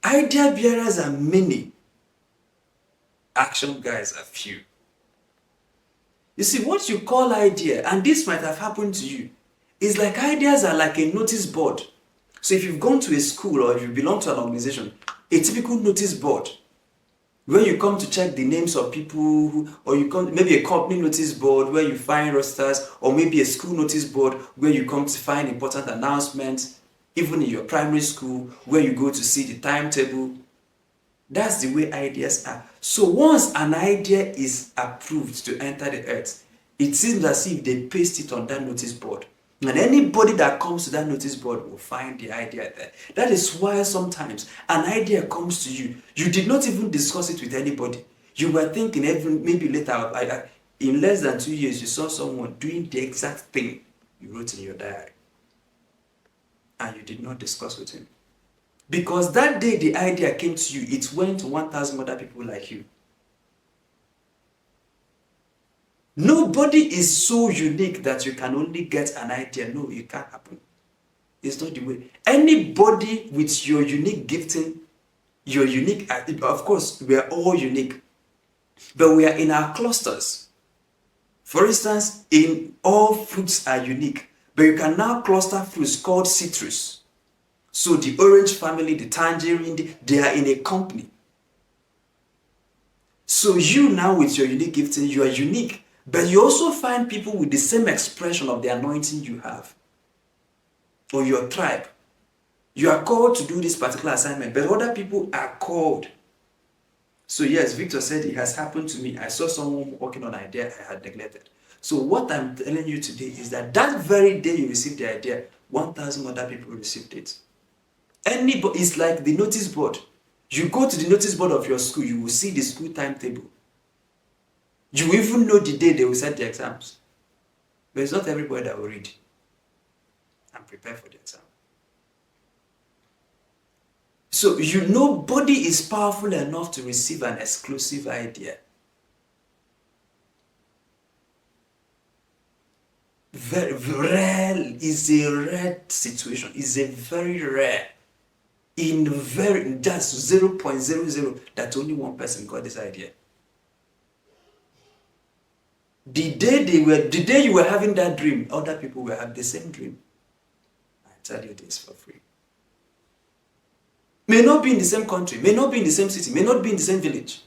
Speaker 1: Idea bearers are many. Action guys are few. You see, what you call idea, and this might have happened to you, is like ideas are like a notice board. So if you've gone to a school or if you belong to an organization, a typical notice board, where you come to check the names of people, or you come, maybe a company notice board where you find rosters, or maybe a school notice board where you come to find important announcements, even in your primary school, where you go to see the timetable. That's the way ideas are. So once an idea is approved to enter the earth, it seems as if they paste it on that notice board. And anybody that comes to that notice board will find the idea there. That is why sometimes an idea comes to you. You did not even discuss it with anybody. You were thinking maybe later, in less than 2 years, you saw someone doing the exact thing you wrote in your diary. And you did not discuss with him. Because that day the idea came to you, it went to 1,000 other people like you. Nobody is so unique that you can only get an idea. No, it can't happen. It's not the way. Anybody with your unique gifting, your unique, of course, we are all unique, but we are in our clusters. For instance, all fruits are unique, but you can now cluster fruits called citrus. So the orange family, the tangerine, they are in a company. So you now with your unique gifting, you are unique. But you also find people with the same expression of the anointing you have. Or your tribe. You are called to do this particular assignment, but other people are called. So yes, Victor said it has happened to me. I saw someone working on an idea I had neglected. So what I'm telling you today is that very day you received the idea, 1,000 other people received it. Anybody, it's like the notice board. You go to the notice board of your school, you will see the school timetable. You even know the day they will set the exams. But it's not everybody that will read and prepare for the exam. So nobody is powerful enough to receive an exclusive idea. Very rare is a rare situation. It's a very rare. That's 0.00 that only one person got this idea. The day you were having that dream, other people will have the same dream. I tell you this for free. May not be in the same country, may not be in the same city, may not be in the same village.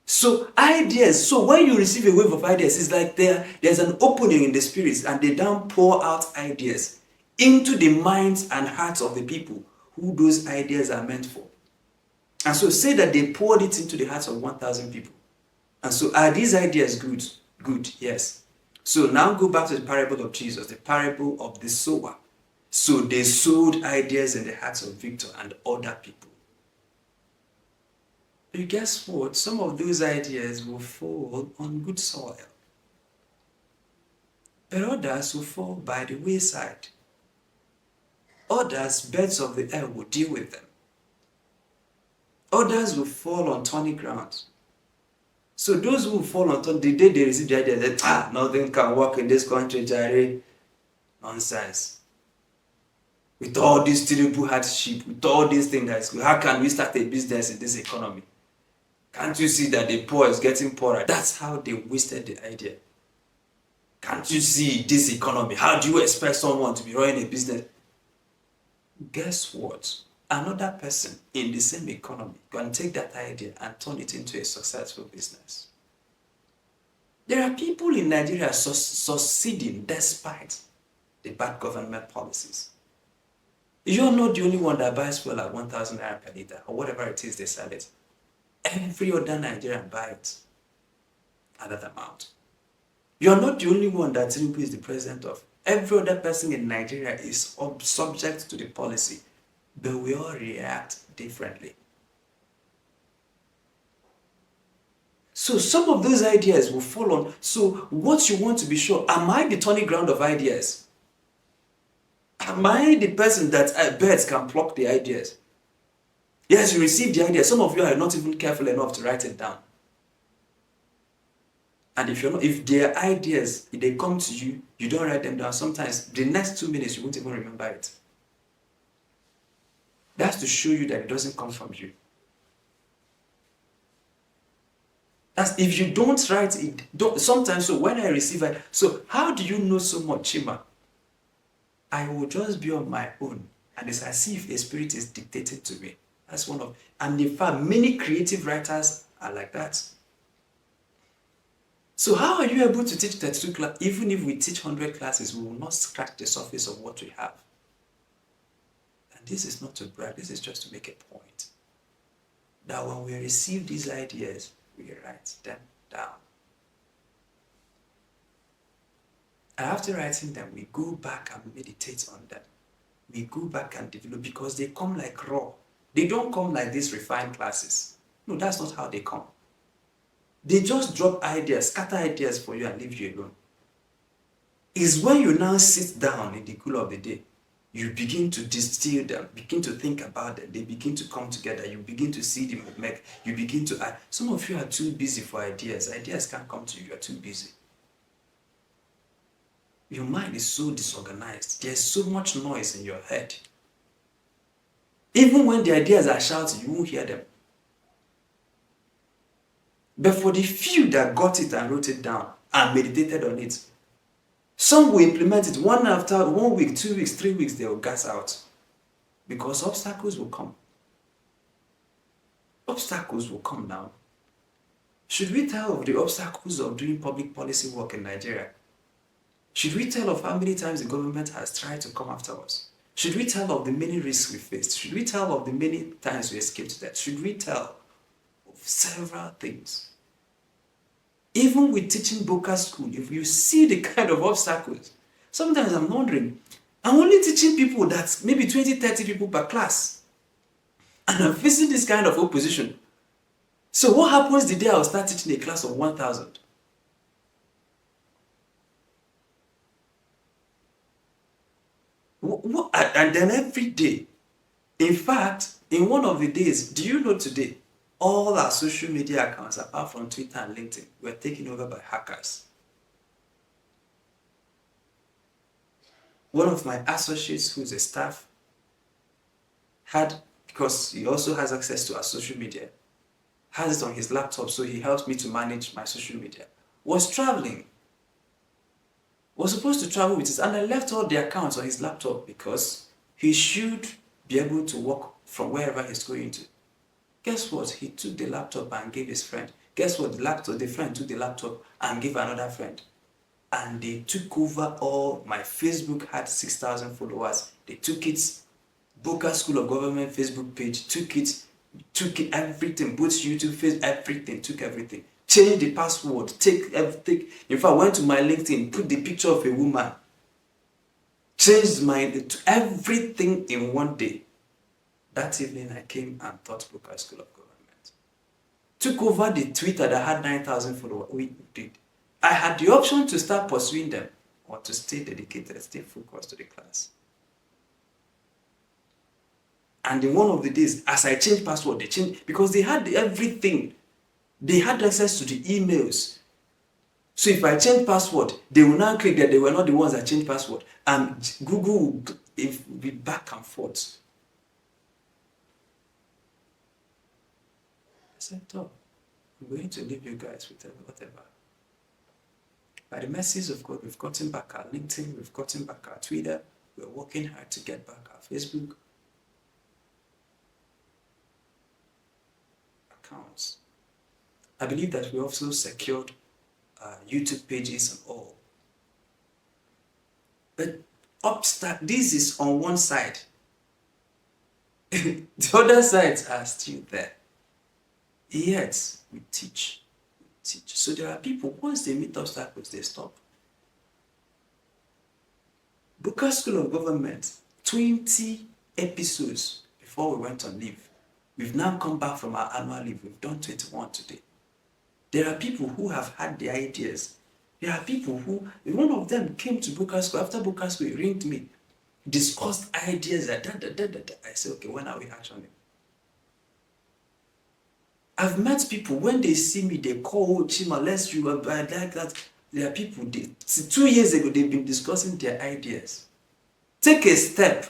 Speaker 1: So ideas, so when you receive a wave of ideas, it's like there's an opening in the spirits and they don't pour out ideas into the minds and hearts of the people who those ideas are meant for. And so say that they poured it into the hearts of 1,000 people. And so are these ideas good? Good, yes. So now go back to the parable of Jesus, the parable of the sower. So they sowed ideas in the hearts of Victor and other people. But guess what? Some of those ideas will fall on good soil. But others will fall by the wayside. Others, birds of the air, will deal with them. Others will fall on thorny ground. So those who fall on thorny, the day they receive the idea that nothing can work in this country, Jerry. Nonsense. With all this terrible hardship, with all these things that's good, how can we start a business in this economy? Can't you see that the poor is getting poorer? That's how they wasted the idea. Can't you see this economy? How do you expect someone to be running a business? Guess what? Another person in the same economy can take that idea and turn it into a successful business. There are people in Nigeria succeeding despite the bad government policies. You're not the only one that buys fuel at 1,000 naira per liter or whatever it is they sell it. Every other Nigerian buys at that amount. You're not the only one that Tinubu is the president of. Every other person in Nigeria is subject to the policy, but we all react differently. So some of those ideas will fall on. So what you want to be sure, am I the turning ground of ideas? Am I the person that I bet can pluck the ideas? Yes, you receive the idea. Some of you are not even careful enough to write it down. And if their ideas, if they come to you, you don't write them down. Sometimes the next 2 minutes you won't even remember it. That's to show you that it doesn't come from you. That's if you don't write it. Sometimes, so when I receive it, so how do you know so much, Chima? I will just be on my own, and it's as if a spirit is dictated to me. That's one of, and in fact, many creative writers are like that. So how are you able to teach 32 classes? Even if we teach 100 classes, we will not scratch the surface of what we have. And this is not to brag, this is just to make a point. That when we receive these ideas, we write them down. And after writing them, we go back and meditate on them. We go back and develop, because they come like raw. They don't come like these refined classes. No, that's not how they come. They just drop ideas, scatter ideas for you and leave you alone. It's when you now sit down in the cool of the day, you begin to distill them, begin to think about them, they begin to come together, you begin to see them make, you begin to add. Some of you are too busy for ideas. Ideas can't come to you, you are too busy. Your mind is so disorganized. There's so much noise in your head. Even when the ideas are shouting, you won't hear them. But for the few that got it and wrote it down and meditated on it, some will implement it after 1 week, 2 weeks, 3 weeks, they will gas out. Because obstacles will come. Obstacles will come now. Should we tell of the obstacles of doing public policy work in Nigeria? Should we tell of how many times the government has tried to come after us? Should we tell of the many risks we faced? Should we tell of the many times we escaped death? Should we tell of several things? Even with teaching Boqer School, if you see the kind of obstacles, sometimes I'm wondering, I'm only teaching people that maybe 20, 30 people per class. And I'm facing this kind of opposition. So what happens the day I'll start teaching a class of 1,000? And then every day, in fact, in one of the days, do you know today, all our social media accounts, apart from Twitter and LinkedIn, were taken over by hackers. One of my associates, who's a staff, had, because he also has access to our social media, has it on his laptop, so he helps me to manage my social media, was traveling. Was supposed to travel with it, and I left all the accounts on his laptop because he should be able to work from wherever he's going to. Guess what? He took the laptop and gave his friend. Guess what? The friend took the laptop and gave another friend. And they took over all. My Facebook had 6,000 followers. They took it. Boqer School of Government Facebook page took it, everything. Both YouTube, Facebook, everything, took everything. Changed the password, take everything. In fact, went to my LinkedIn, put the picture of a woman. Changed everything in one day. That evening, I came and taught Boqer School of Government. Took over the Twitter that had 9,000 followers. We did. I had the option to start pursuing them or to stay dedicated, stay focused to the class. And in one of the days, as I changed password, they changed, because they had everything. They had access to the emails. So if I change password, they will now click that they were not the ones that changed password. And Google will be back and forth. I said, oh. I'm going to leave you guys with whatever. By the mercies of God, we've gotten back our LinkedIn, we've gotten back our Twitter, we're working hard to get back our Facebook accounts. I believe that we also secured YouTube pages and all. But this is on one side. The other sides are still there. Yet, we teach. So there are people, once they meet obstacles, they stop. Boqer School of Governance, 20 episodes before we went on leave. We've now come back from our annual leave. We've done 21 today. There are people who have had the ideas. There are people who, one of them came to Boqer School. After Boqer School, he ringed me, discussed ideas. I said, okay, when are we actioning? I've met people, when they see me, they call Chima, let's do like that. There are people, 2 years ago, they've been discussing their ideas. Take a step.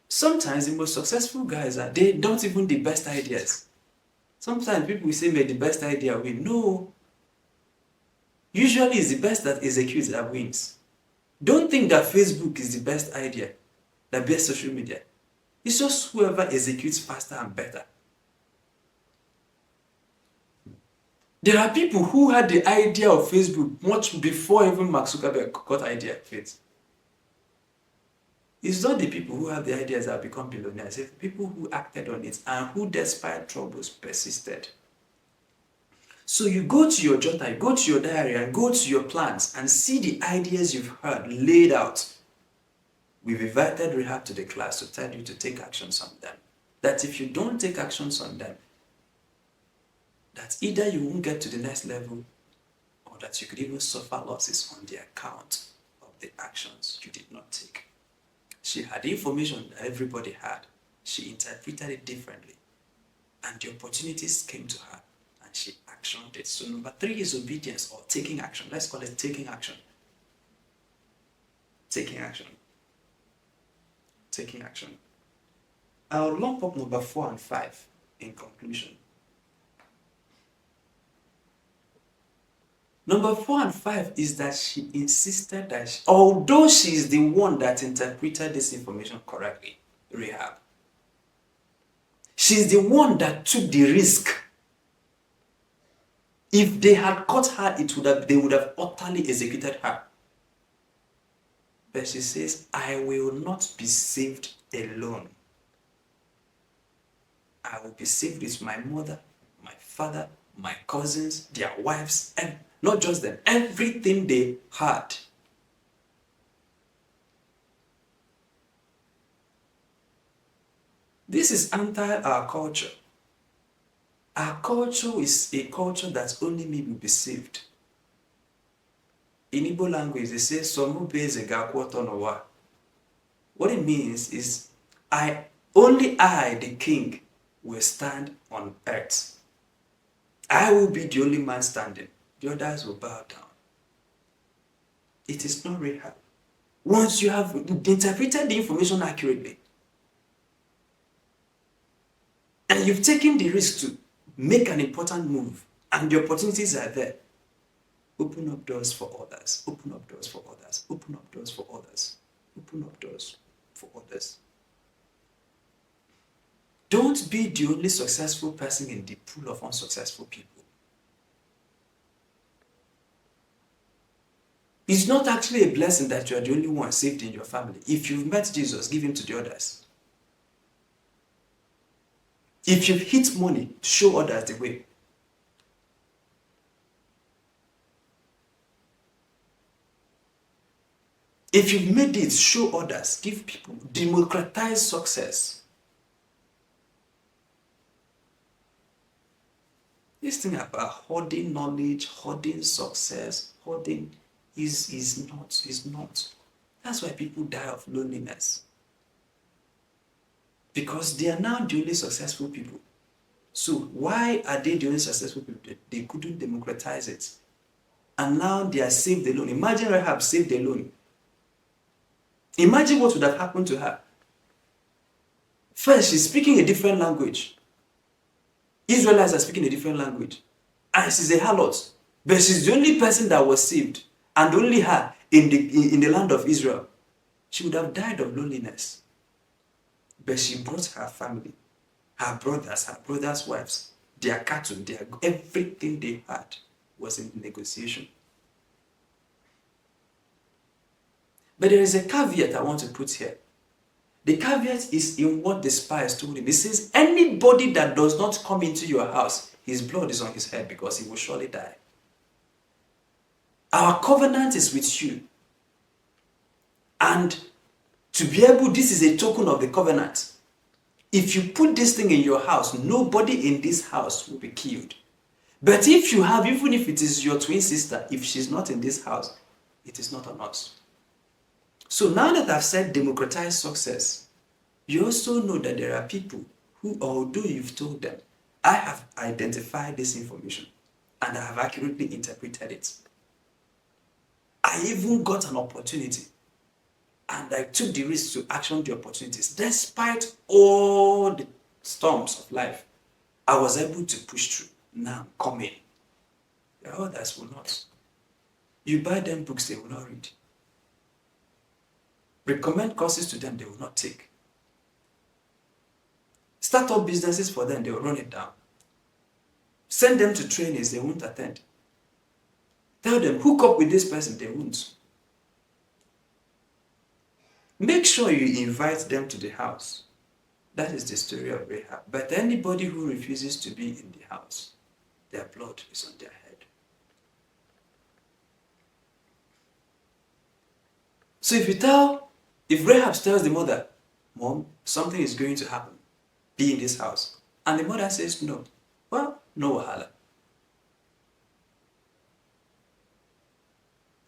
Speaker 1: Sometimes the most successful guys they don't even the best ideas. Sometimes people will say, may the best idea win. No. Usually it's the best that executes that wins. Don't think that Facebook is the best idea, the best social media. It's just whoever executes faster and better. There are people who had the idea of Facebook much before even Mark Zuckerberg got the idea of it. It's not the people who have the ideas that become billionaires, it's the people who acted on it and who, despite troubles, persisted. So you go to your journal, go to your diary, and go to your plans and see the ideas you've heard laid out. We've invited Rahab to the class to tell you to take actions on them. That if you don't take actions on them, that either you won't get to the next level or that you could even suffer losses on the account of the actions you did not take. She had information that everybody had. She interpreted it differently. And the opportunities came to her and she actioned it. So number 3 is obedience or taking action. Let's call it taking action. Taking action. Taking action. I'll lump up number 4 and 5 in conclusion. Number 4 and 5 is that she insisted that although she is the one that interpreted this information correctly, Rahab, she's the one that took the risk. If they had caught her, they would have utterly executed her. But she says, I will not be saved alone. I will be saved with my mother, my father, my cousins, their wives, and not just them, everything they had. This is anti our culture. Our culture is a culture that only me will be saved. In Igbo language, they say, Somu beze gakwoto nowa. What it means is, only I, the king, will stand on earth. I will be the only man standing. The others will bow down. It is not Rahab. Once you have interpreted the information accurately, and you've taken the risk to make an important move, and the opportunities are there, open up doors for others. Open up doors for others. Open up doors for others. Open up doors for others. Don't be the only successful person in the pool of unsuccessful people. It's not actually a blessing that you are the only one saved in your family. If you've met Jesus, give him to the others. If you've hit money, show others the way. If you've made it, show others. Give people. Democratize success. This thing about hoarding knowledge, hoarding success, hoarding is not. That's why people die of loneliness. Because they are now the only successful people. So why are they the only successful people? They couldn't democratize it. And now they are saved alone. Imagine Rahab saved alone. Imagine what would have happened to her. First, she's speaking a different language. Israelites are speaking a different language. And she's a harlot. But she's the only person that was saved. And only her in the land of Israel. She would have died of loneliness. But she brought her family, her brothers' wives, their cattle, everything they had was in the negotiation. But there is a caveat I want to put here. The caveat is in what the spies told him. It says, anybody that does not come into your house, his blood is on his head because he will surely die. Our covenant is with you. And to be able, this is a token of the covenant. If you put this thing in your house, nobody in this house will be killed. But if you have, even if it is your twin sister, if she's not in this house, it is not on us. So now that I've said democratized success, you also know that there are people who, although you've told them, I have identified this information and I have accurately interpreted it. I even got an opportunity and I took the risk to action the opportunities. Despite all the storms of life, I was able to push through. Now, come in. The others will not. You buy them books, they will not read. Recommend courses to them, they will not take. Start up businesses for them, they will run it down. Send them to trainings, they won't attend. Tell them, hook up with this person, they won't. Make sure you invite them to the house. That is the story of Rahab. But anybody who refuses to be in the house, their blood is on their head. So if Rahab tells the mother, Mom, something is going to happen, be in this house. And the mother says no, well, no wahala.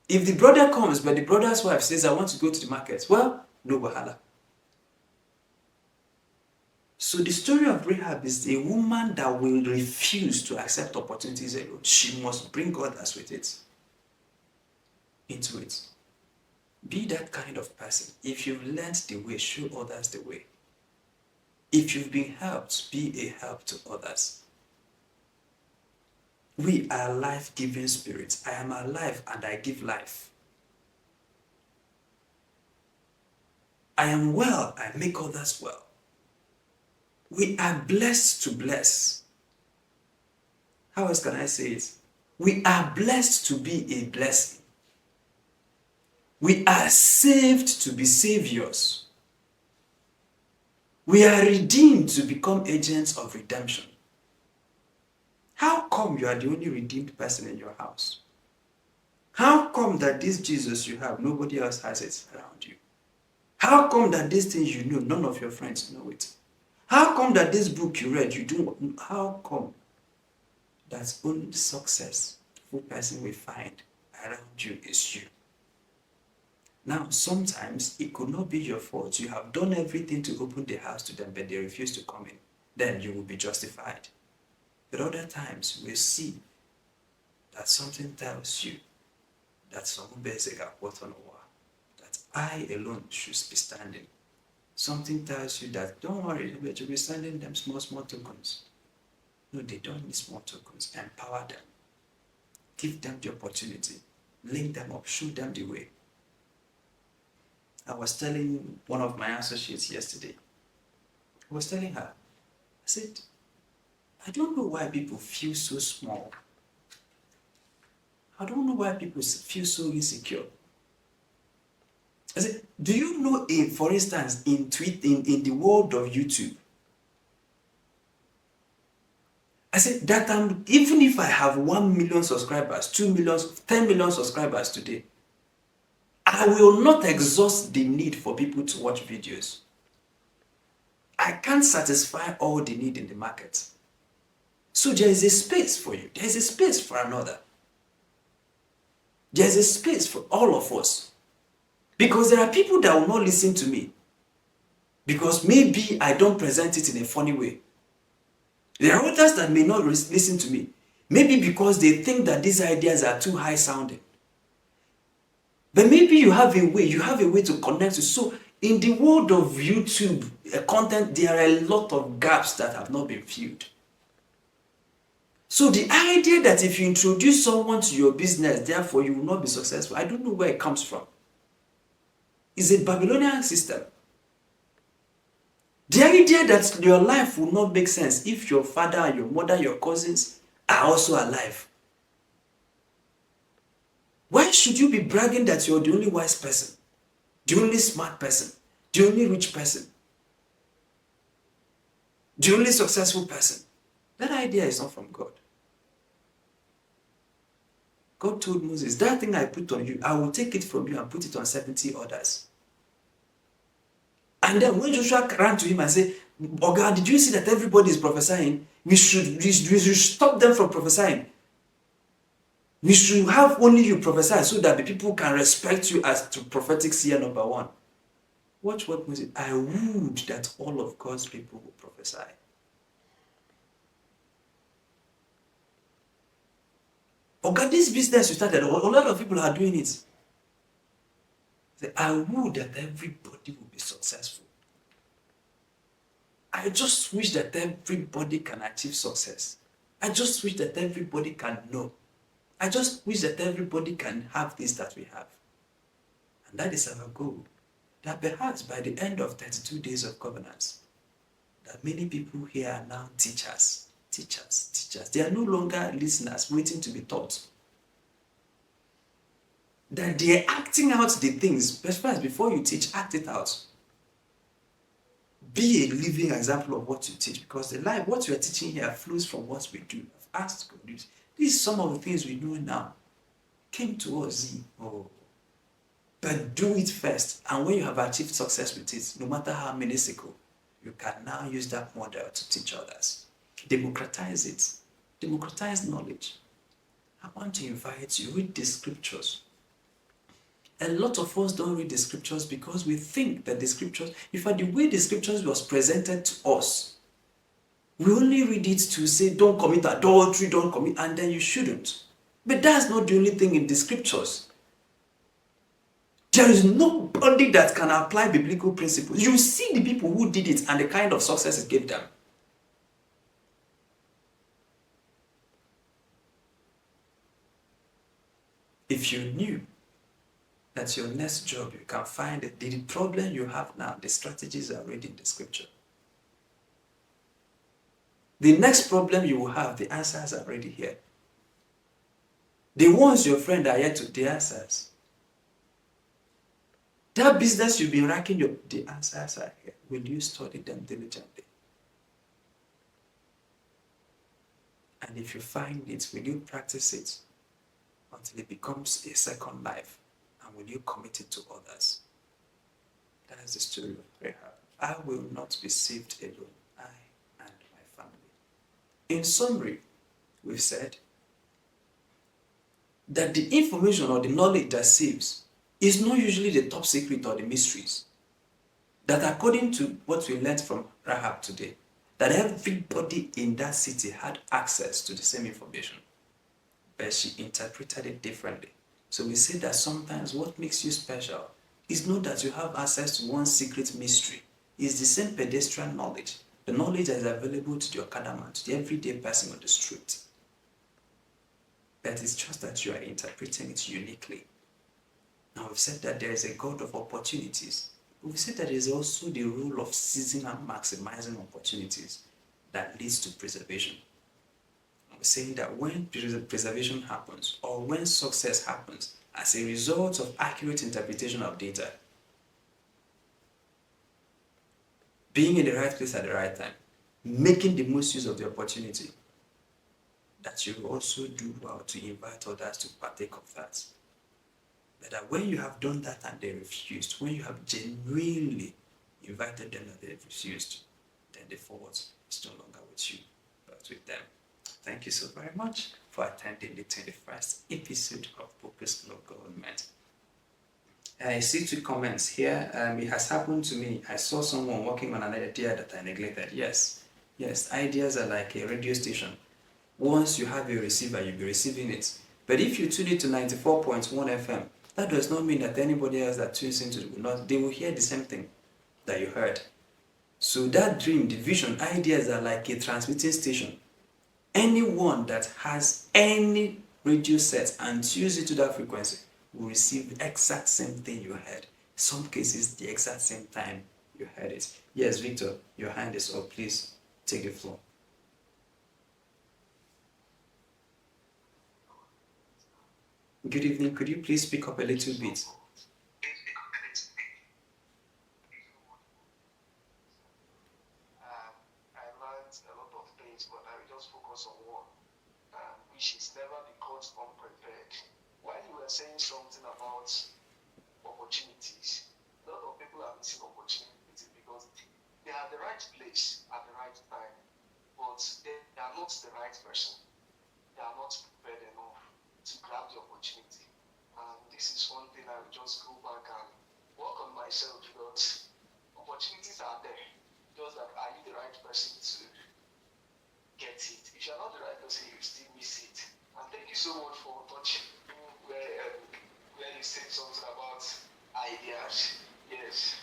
Speaker 1: If the brother comes, but the brother's wife says, I want to go to the market, well, no wahala. So the story of Rahab is a woman that will refuse to accept opportunities alone. She must bring others with it, into it. Be that kind of person. If you've learned the way, show others the way. If you've been helped, be a help to others. We are life-giving spirits. I am alive and I give life. I am well, I make others well. We are blessed to bless. How else can I say it? We are blessed to be a blessing. We are saved to be saviors. We are redeemed to become agents of redemption. How come you are the only redeemed person in your house? How come that this Jesus you have, nobody else has it around you? How come that these things you know, none of your friends know it? How come that this book you read, you don't? How come that only successful person we find around you is you? Now, sometimes it could not be your fault. You have done everything to open the house to them, but they refuse to come in. Then you will be justified. But other times, we see that something tells you that someone basic at what on a wall, that I alone should be standing. Something tells you that, don't worry, but you'll be sending them small tokens. No, they don't need small tokens. Empower them. Give them the opportunity. Link them up. Show them the way. I was telling one of my associates yesterday, I was telling her, I said, I don't know why people feel so small. I don't know why people feel so insecure. I said, do you know, for instance, in the world of YouTube, I said that even if I have 1 million subscribers, 2 million, 10 million subscribers today, I will not exhaust the need for people to watch videos. I can't satisfy all the need in the market. So there is a space for you. There is a space for another. There is a space for all of us. Because there are people that will not listen to me. Because maybe I don't present it in a funny way. There are others that may not listen to me. Maybe because they think that these ideas are too high sounding. But maybe you have a way to connect to. So In the world of YouTube content, there are a lot of gaps that have not been filled. So the idea that if you introduce someone to your business, therefore you will not be successful, I don't know where it comes from. It's a Babylonian system. The idea that your life will not make sense if your father, your mother, your cousins are also alive. Why should you be bragging that you're the only wise person, the only smart person, the only rich person, the only successful person? That idea is not from God. God told Moses, that thing I put on you, I will take it from you and put it on 70 others. And then when Joshua ran to him and said, oh God, did you see that everybody is prophesying? We should stop them from prophesying. We should have only you prophesy so that the people can respect you as the prophetic seer number one. Watch what Moses, I would that all of God's people will prophesy. Oh God, this business you started, a lot of people are doing it. I would that everybody will be successful. I just wish that everybody can achieve success. I just wish that everybody can know. I just wish that everybody can have this that we have. And that is our goal. That perhaps by the end of 32 days of governance, that many people here are now teachers. They are no longer listeners waiting to be taught. That they are acting out the things. First, before you teach, act it out. Be a living example of what you teach, because the life, what you are teaching here flows from what we do. I've asked God, this is some of the things we know now. Came to us, but do it first. And when you have achieved success with it, no matter how minuscule, you can now use that model to teach others. Democratize it. Democratize knowledge. I want to invite you, read the scriptures. A lot of us don't read the scriptures because we think that the scriptures, in fact, the way the scriptures was presented to us, we only read it to say, don't commit adultery, don't commit, and then you shouldn't. But that's not the only thing in the scriptures. There is nobody that can apply biblical principles. You see the people who did it and the kind of success it gave them. If you knew that your next job, you can find it, the problem you have now, the strategies are already in the scripture. The next problem you will have, the answers are already here. The ones your friend are yet to, the answers. That business you've been racking, the answers are here. Will you study them diligently? And if you find it, will you practice it until it becomes a second life? And will you commit it to others? That is the story of Rahab. I will not be saved alone, I and my family. In summary, we've said that the information or the knowledge that saves is not usually the top secret or the mysteries. That according to what we learned from Rahab today, that everybody in that city had access to the same information, but she interpreted it differently. So we say that sometimes what makes you special is not that you have access to one secret mystery. It's the same pedestrian knowledge, the knowledge that is available to the Okadaman, to the everyday person on the street. But it's just that you are interpreting it uniquely. Now we've said that there is a God of opportunities. We've said that there is also the role of seizing and maximizing opportunities that leads to preservation. We're saying that when preservation happens, or when success happens as a result of accurate interpretation of data, being in the right place at the right time, making the most use of the opportunity, that you also do well to invite others to partake of that. But that when you have done that and they refused, when you have genuinely invited them and they refused, then the fault is no longer with you, but with them. Thank you so very much for attending the 21st episode of Boqer School of Government. I see 2 comments here. It has happened to me. I saw someone working on an idea that I neglected. Yes, ideas are like a radio station. Once you have a receiver, you'll be receiving it. But if you tune it to 94.1 FM, that does not mean that anybody else that tunes into it will not, they will hear the same thing that you heard. So that dream, the vision, ideas are like a transmitting station. Anyone that has any radio set and tunes into that frequency will receive the exact same thing you heard. Some cases, the exact same time you heard it. Yes, Victor, your hand is up. Please take the floor. Good evening. Could you please speak up a little bit?
Speaker 2: I learned a lot of things, but I will just focus on one, which is never be caught unprepared. While you were saying something about opportunities, a lot of people are missing opportunities because they are at the right place at the right time, but they are not the right person. They are not prepared enough to grab the opportunity. And this is one thing I will just go back and work on myself, because opportunities are there. Just that, are you the right person to get it? If you're not the right person, you still miss it. And thank you so much for touching where you said something about ideas. Yes.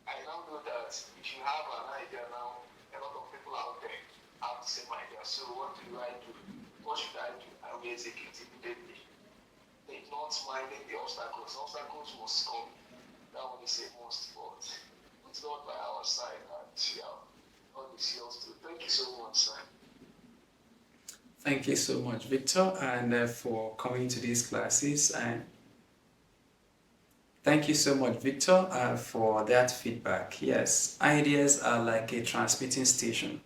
Speaker 2: I now know that if you have an idea now, a lot of people out there have the same idea. So what do I do? What should I do? I will execute immediately. Not minding the obstacles. Obstacles must come. That one is a must, but it's not by our side. And yeah, all this yours too. Thank you so much, sir.
Speaker 1: Thank you so much, Victor, and for coming to these classes. And thank you so much, Victor, for that feedback. Yes, ideas are like a transmitting station.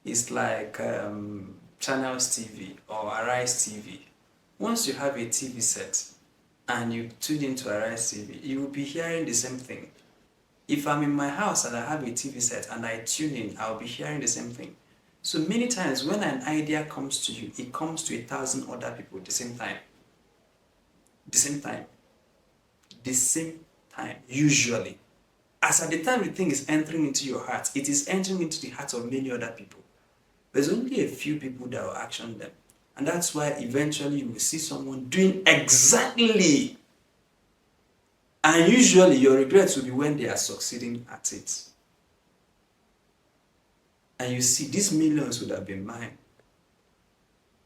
Speaker 1: It's like Channels TV or Arise TV. Once you have a TV set and you tune into Arise TV, you will be hearing the same thing. If I'm in my house and I have a TV set and I tune in, I'll be hearing the same thing. So many times when an idea comes to you, it comes to 1,000 other people at the same time. The same time. The same time, usually. As at the time the thing is entering into your heart, it is entering into the hearts of many other people. There's only a few people that will action them. And that's why eventually you will see someone doing exactly. And usually your regrets will be when they are succeeding at it. And you see, these millions would have been mine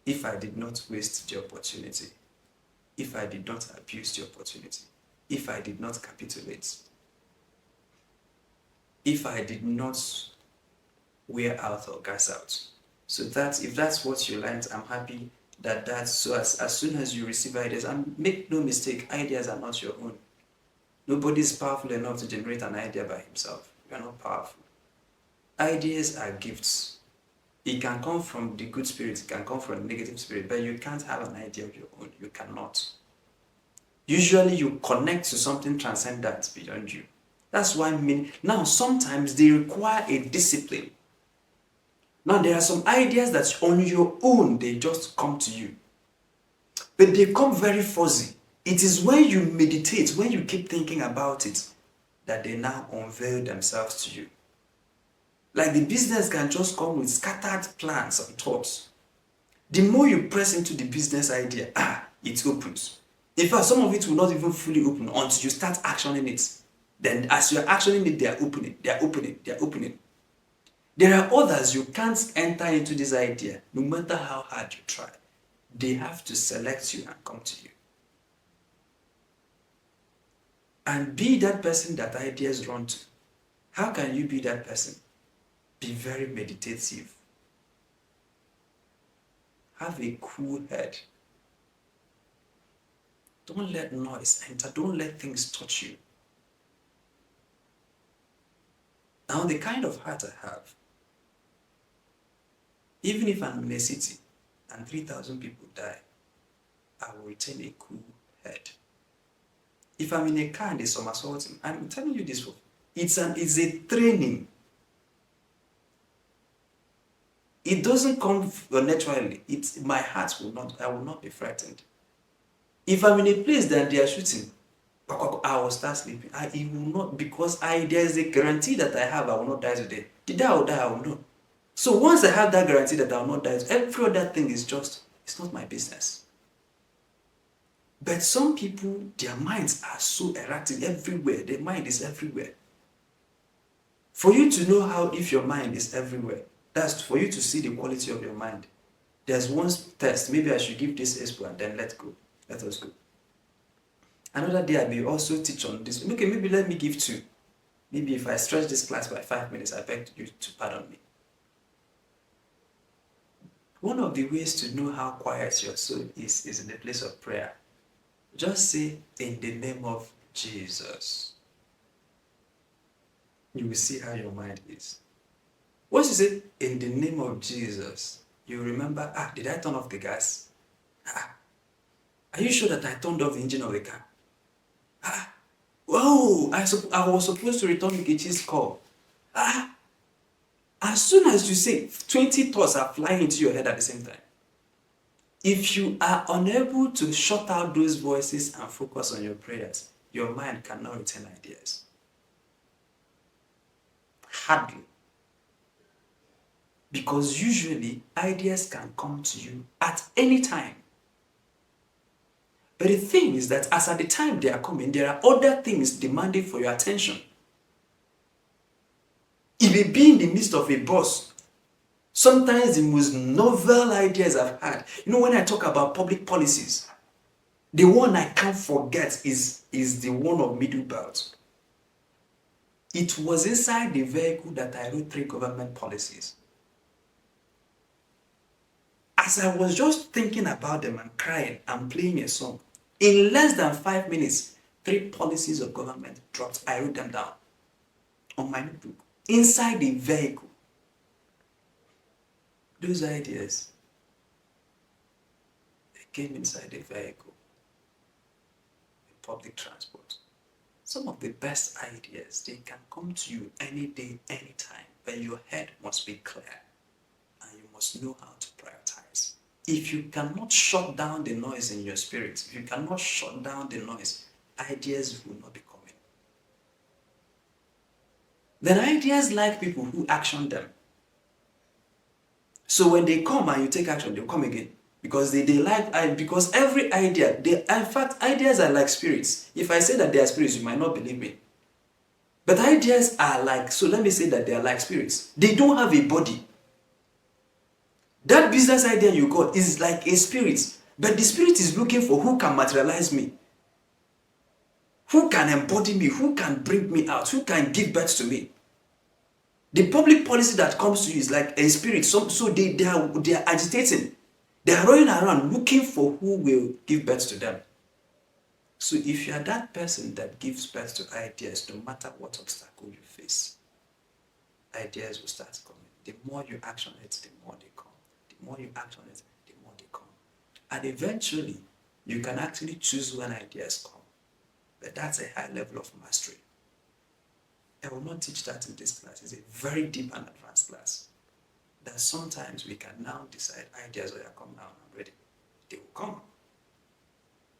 Speaker 1: if I did not waste the opportunity, if I did not abuse the opportunity, if I did not capitulate, if I did not wear out or gas out. So that if that's what you learned, I'm happy that so as soon as you receive ideas, and make no mistake, ideas are not your own. Nobody is powerful enough to generate an idea by himself. You are not powerful. Ideas are gifts. It can come from the good spirit, it can come from the negative spirit, but you can't have an idea of your own. You cannot. Usually you connect to something transcendent beyond you. That's why now sometimes they require a discipline. Now there are some ideas that on your own, they just come to you. But they come very fuzzy. It is when you meditate, when you keep thinking about it, that they now unveil themselves to you. Like the business can just come with scattered plans and thoughts. The more you press into the business idea, it opens. In fact, some of it will not even fully open until you start actioning it. Then as you're actioning it, they are opening, they are opening, they are opening. There are others you can't enter into this idea, no matter how hard you try. They have to select you and come to you. And be that person that ideas run to. How can you be that person? Be very meditative. Have a cool head. Don't let noise enter. Don't let things touch you. Now, the kind of heart I have, even if I'm in a city and 3,000 people die, I will retain a cool head. If I'm in a car and there's some assaulting, I'm telling you this, it's a training. It doesn't come naturally. My heart I will not be frightened. If I'm in a place that they are shooting, I will start sleeping. It will not, because there's a guarantee that I have I will not die today. The day I will die, I will know. So once I have that guarantee that I will not die, every other thing is it's not my business. But some people, their minds are so erratic everywhere. Their mind is everywhere. For you to know how if your mind is everywhere, that's for you to see the quality of your mind. There's one test. Maybe I should give this expo and then let go. Let us go. Another day I may also teach on this. Okay, maybe let me give two. Maybe if I stretch this class by 5 minutes, I beg you to pardon me. One of the ways to know how quiet your soul is in the place of prayer. Just say, in the name of Jesus. You will see how your mind is. Once you say, in the name of Jesus, you remember, did I turn off the gas? Are you sure that I turned off the engine of the car? Whoa, I was supposed to return Nkechi's call. As soon as you say, 20 thoughts are flying into your head at the same time. If you are unable to shut out those voices and focus on your prayers, your mind cannot retain ideas. Hardly. Because usually, ideas can come to you at any time. But the thing is that as at the time they are coming, there are other things demanding for your attention. It may be in the midst of a bus. Sometimes the most novel ideas I've had. You know, when I talk about public policies, the one I can't forget is the one of middle belt. It was inside the vehicle that I wrote 3 government policies. As I was just thinking about them and crying and playing a song, in less than 5 minutes, 3 policies of government dropped. I wrote them down on my notebook, inside the vehicle. Those ideas, they came inside the vehicle, in public transport. Some of the best ideas, they can come to you any day, any time, but your head must be clear and you must know how to prioritize. If you cannot shut down the noise in your spirit, if you cannot shut down the noise, ideas will not be coming. Then ideas like people who action them. So when they come and you take action, they'll come again. Because they like, because every idea, in fact, ideas are like spirits. If I say that they are spirits, you might not believe me. But ideas are like, so let me say that they are like spirits. They don't have a body. That business idea you got is like a spirit. But the spirit is looking for who can materialize me. Who can embody me? Who can bring me out? Who can give birth to me? The public policy that comes to you is like a spirit. So they are agitating. They are running around looking for who will give birth to them. So if you are that person that gives birth to ideas, no matter what obstacle you face, ideas will start coming. The more you action it, the more they come. The more you act on it, the more they come. And eventually, you can actually choose when ideas come. But that's a high level of mastery. I will not teach that in this class. It's a very deep and advanced class. That sometimes we can now decide ideas will come now, I'm ready. They will come.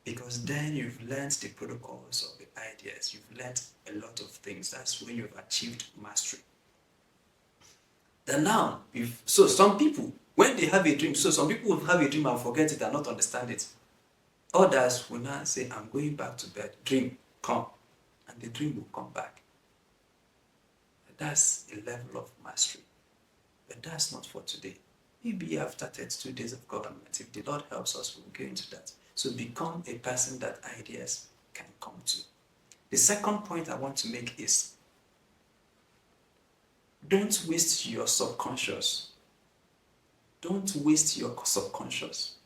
Speaker 1: Because then you've learned the protocols of the ideas. You've learned a lot of things. That's when you've achieved mastery. Then now, so some people, when they have a dream, so some people will have a dream and forget it and not understand it. Others will now say, I'm going back to bed. Dream, come. And the dream will come back. That's a level of mastery. But that's not for today. Maybe after 32 days of government, if the Lord helps us, we'll go into that. So become a person that ideas can come to. The second point I want to make is, don't waste your subconscious. Don't waste your subconscious.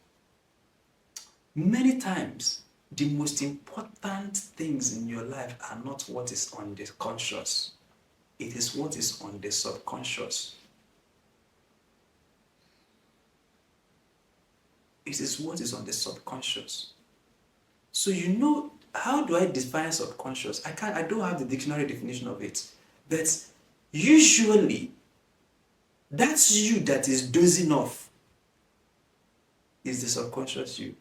Speaker 1: Many times, the most important things in your life are not what is on the conscious. It is what is on the subconscious. It is what is on the subconscious. So you know, how do I define subconscious? I don't have the dictionary definition of it. But usually, that's you that is dozing off. Is the subconscious you.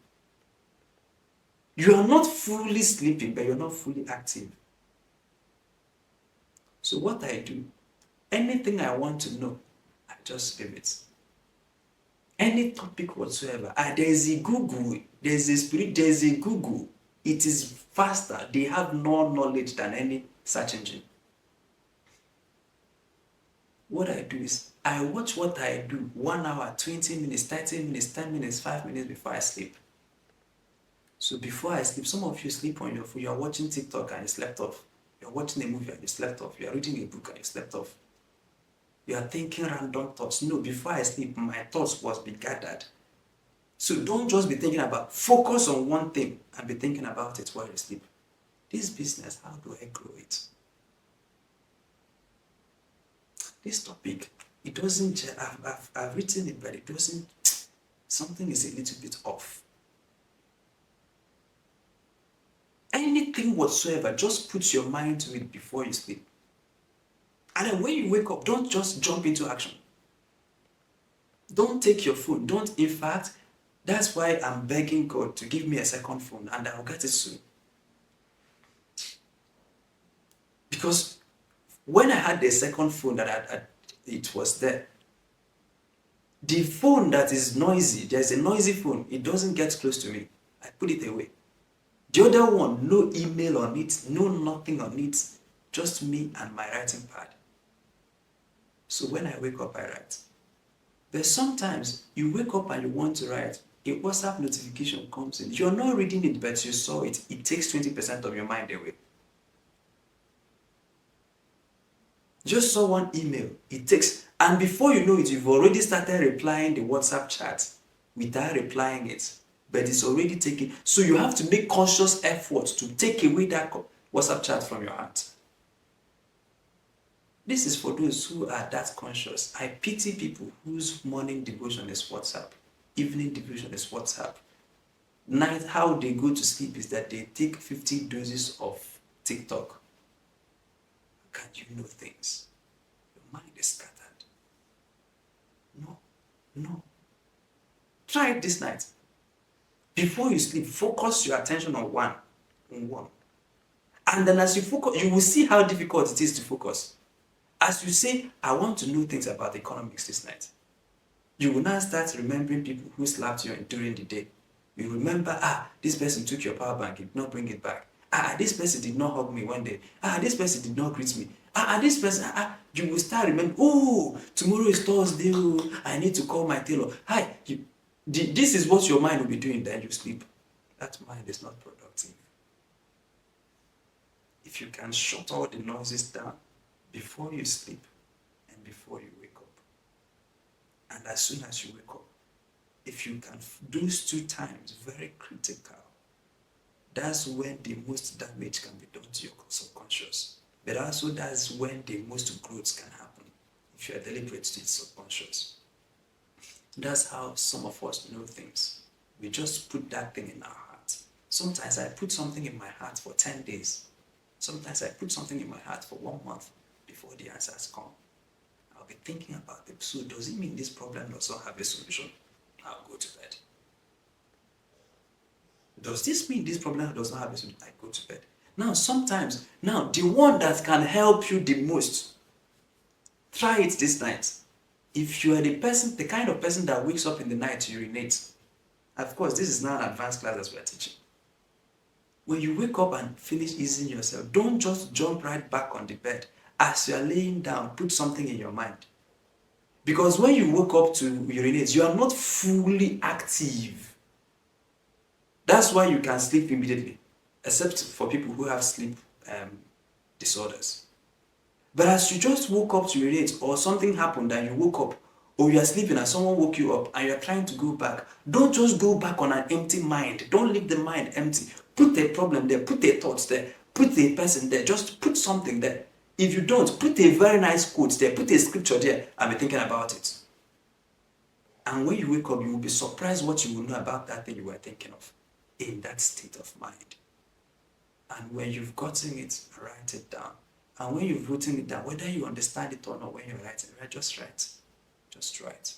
Speaker 1: You are not fully sleeping, but you're not fully active. So what I do, anything I want to know, I just leave it. Any topic whatsoever. There's a Google, there's a spirit, there's a Google. It is faster. They have more knowledge than any search engine. What I do is I watch what I do 1 hour, 20 minutes, 30 minutes, 10 minutes, 5 minutes before I sleep. So before I sleep, some of you sleep on your phone. You are watching TikTok and you slept off. You're watching a movie and you slept off. You are reading a book and you slept off. You are thinking random thoughts. No, before I sleep, my thoughts must be gathered. So don't just be thinking about, focus on one thing and be thinking about it while you sleep. This business, how do I grow it? This topic, it doesn't, I've written it, but it doesn't, something is a little bit off. Anything whatsoever, just put your mind to it before you sleep. And then when you wake up, don't just jump into action. Don't take your phone. In fact, that's why I'm begging God to give me a second phone, and I'll get it soon. Because when I had the second phone it was there. The phone that is noisy, there's a noisy phone, it doesn't get close to me. I put it away. The other one, no email on it, no nothing on it, just me and my writing pad. So when I wake up, I write. But sometimes you wake up and you want to write, a WhatsApp notification comes in. You're not reading it, but you saw it. It takes 20% of your mind away. Just saw one email, it takes, and before you know it, you've already started replying the WhatsApp chat without replying it. But it's already taken. So you have to make conscious effort to take away that WhatsApp chat from your heart. This is for those who are that conscious. I pity people whose morning devotion is WhatsApp, evening devotion is WhatsApp. Night, how they go to sleep is that they take 50 doses of TikTok. How can you know things? Your mind is scattered. No. Try it this night. Before you sleep, focus your attention on one. And then as you focus, you will see how difficult it is to focus. As you say, I want to know things about economics this night, you will now start remembering people who slapped you during the day. You remember, this person took your power bank, did not bring it back. This person did not hug me one day. This person did not greet me. This person, you will start remembering, tomorrow is Thursday, I need to call my tailor. This is what your mind will be doing, then you sleep. That mind is not productive. If you can shut all the noises down before you sleep and before you wake up, and as soon as you wake up, if you can do those 2 times, very critical, that's when the most damage can be done to your subconscious. But also that's when the most growth can happen, if you are deliberate to the subconscious. That's how some of us know things. We just put that thing in our heart. Sometimes I put something in my heart for 10 days. Sometimes I put something in my heart for 1 month before the answers come. I'll be thinking about it. So does it mean this problem does not have a solution? I'll go to bed. Does this mean this problem does not have a solution? I go to bed. Now, sometimes, the one that can help you the most, try it this night. If you are the kind of person that wakes up in the night to urinate, of course, this is now an advanced class as we are teaching. When you wake up and finish easing yourself, don't just jump right back on the bed. As you are laying down, put something in your mind. Because when you wake up to urinate, you are not fully active. That's why you can sleep immediately, except for people who have sleep disorders. But as you just woke up to urinate, or something happened and you woke up, or you are sleeping and someone woke you up and you are trying to go back, don't just go back on an empty mind. Don't leave the mind empty. Put a problem there, put a thought there, put a person there, just put something there. If you don't, put a very nice quote there, put a scripture there, and be thinking about it. And when you wake up, you will be surprised what you will know about that thing you were thinking of in that state of mind. And when you've gotten it, write it down. And when you've written it down, whether you understand it or not, when you're writing, just write. Just write.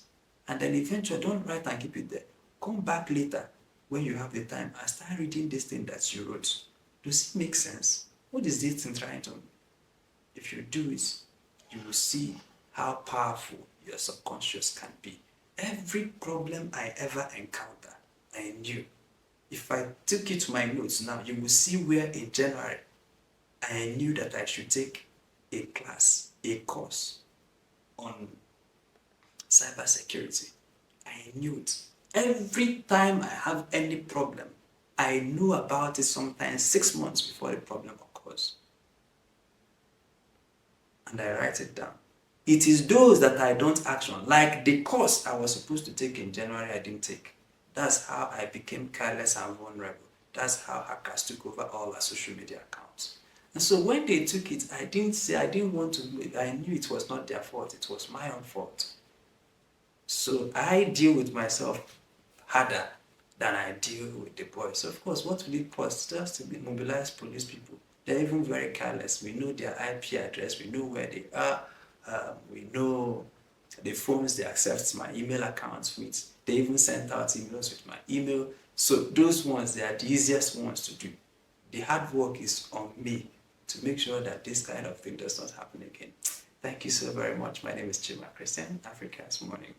Speaker 1: And then eventually, don't write and keep it there. Come back later when you have the time and start reading this thing that you wrote. Does it make sense? What is this thing trying to? If you do it, you will see how powerful your subconscious can be. Every problem I ever encounter, I knew. If I took it to my notes now, you will see where in January, I knew that I should take a class, a course on cybersecurity. I knew it. Every time I have any problem, I knew about it sometimes 6 months before the problem occurs. And I write it down. It is those that I don't action, like the course I was supposed to take in January, I didn't take. That's how I became careless and vulnerable. That's how hackers took over all our social media accounts. And so when they took it, I didn't want to, I knew it was not their fault, it was my own fault. So I deal with myself harder than I deal with the boys. So of course, what will it cost? Just to mobilize police people. They're even very careless. We know their IP address, we know where they are, we know the phones they accept my email accounts with. They even sent out emails with my email. So those ones, they are the easiest ones to do. The hard work is on me to make sure that this kind of thing does not happen again. Thank you so very much. My name is Chima Christian. Africa's morning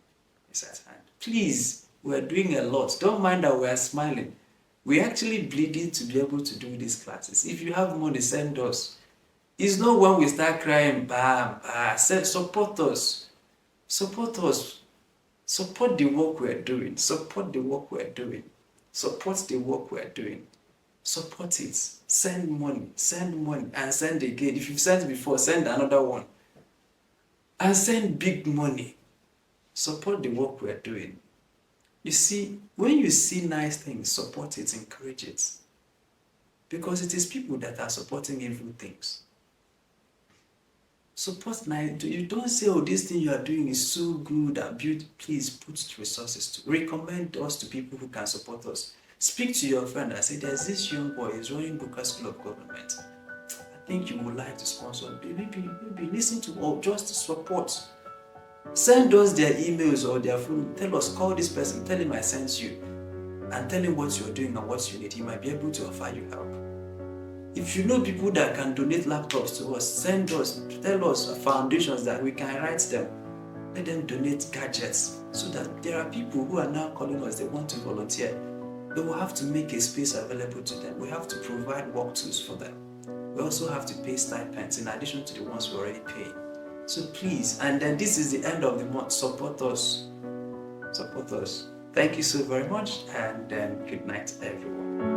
Speaker 1: is at hand. Please, we're doing a lot. Don't mind that we're smiling. We're actually bleeding to be able to do these classes. If you have money, send us. It's not when we start crying, bam, bam. Support us. Support us. Support the work we're doing. Support the work we're doing. Support the work we're doing. Support it. Send money, and send again. If you've sent before, send another one. And send big money. Support the work we're doing. You see, when you see nice things, support it, encourage it. Because it is people that are supporting evil things. Support nice. You don't say, oh, this thing you are doing is so good and beautiful. Please put resources to recommend us to people who can support us. Speak to your friend and say, there's this young boy, he's running Boqer School of Government. I think you would like to sponsor. Maybe listen to, or just support. Send us their emails or their phone. Tell us, call this person, tell him I sent you, and tell him what you're doing and what you need. He might be able to offer you help. If you know people that can donate laptops to us, send us, tell us foundations that we can write them. Let them donate gadgets so that there are people who are now calling us, they want to volunteer. They will have to make a space available to them. We have to provide work tools for them. We also have to pay stipends in addition to the ones we already pay. So please, and then this is the end of the month, support us. Support us. Thank you so very much, and good night, everyone.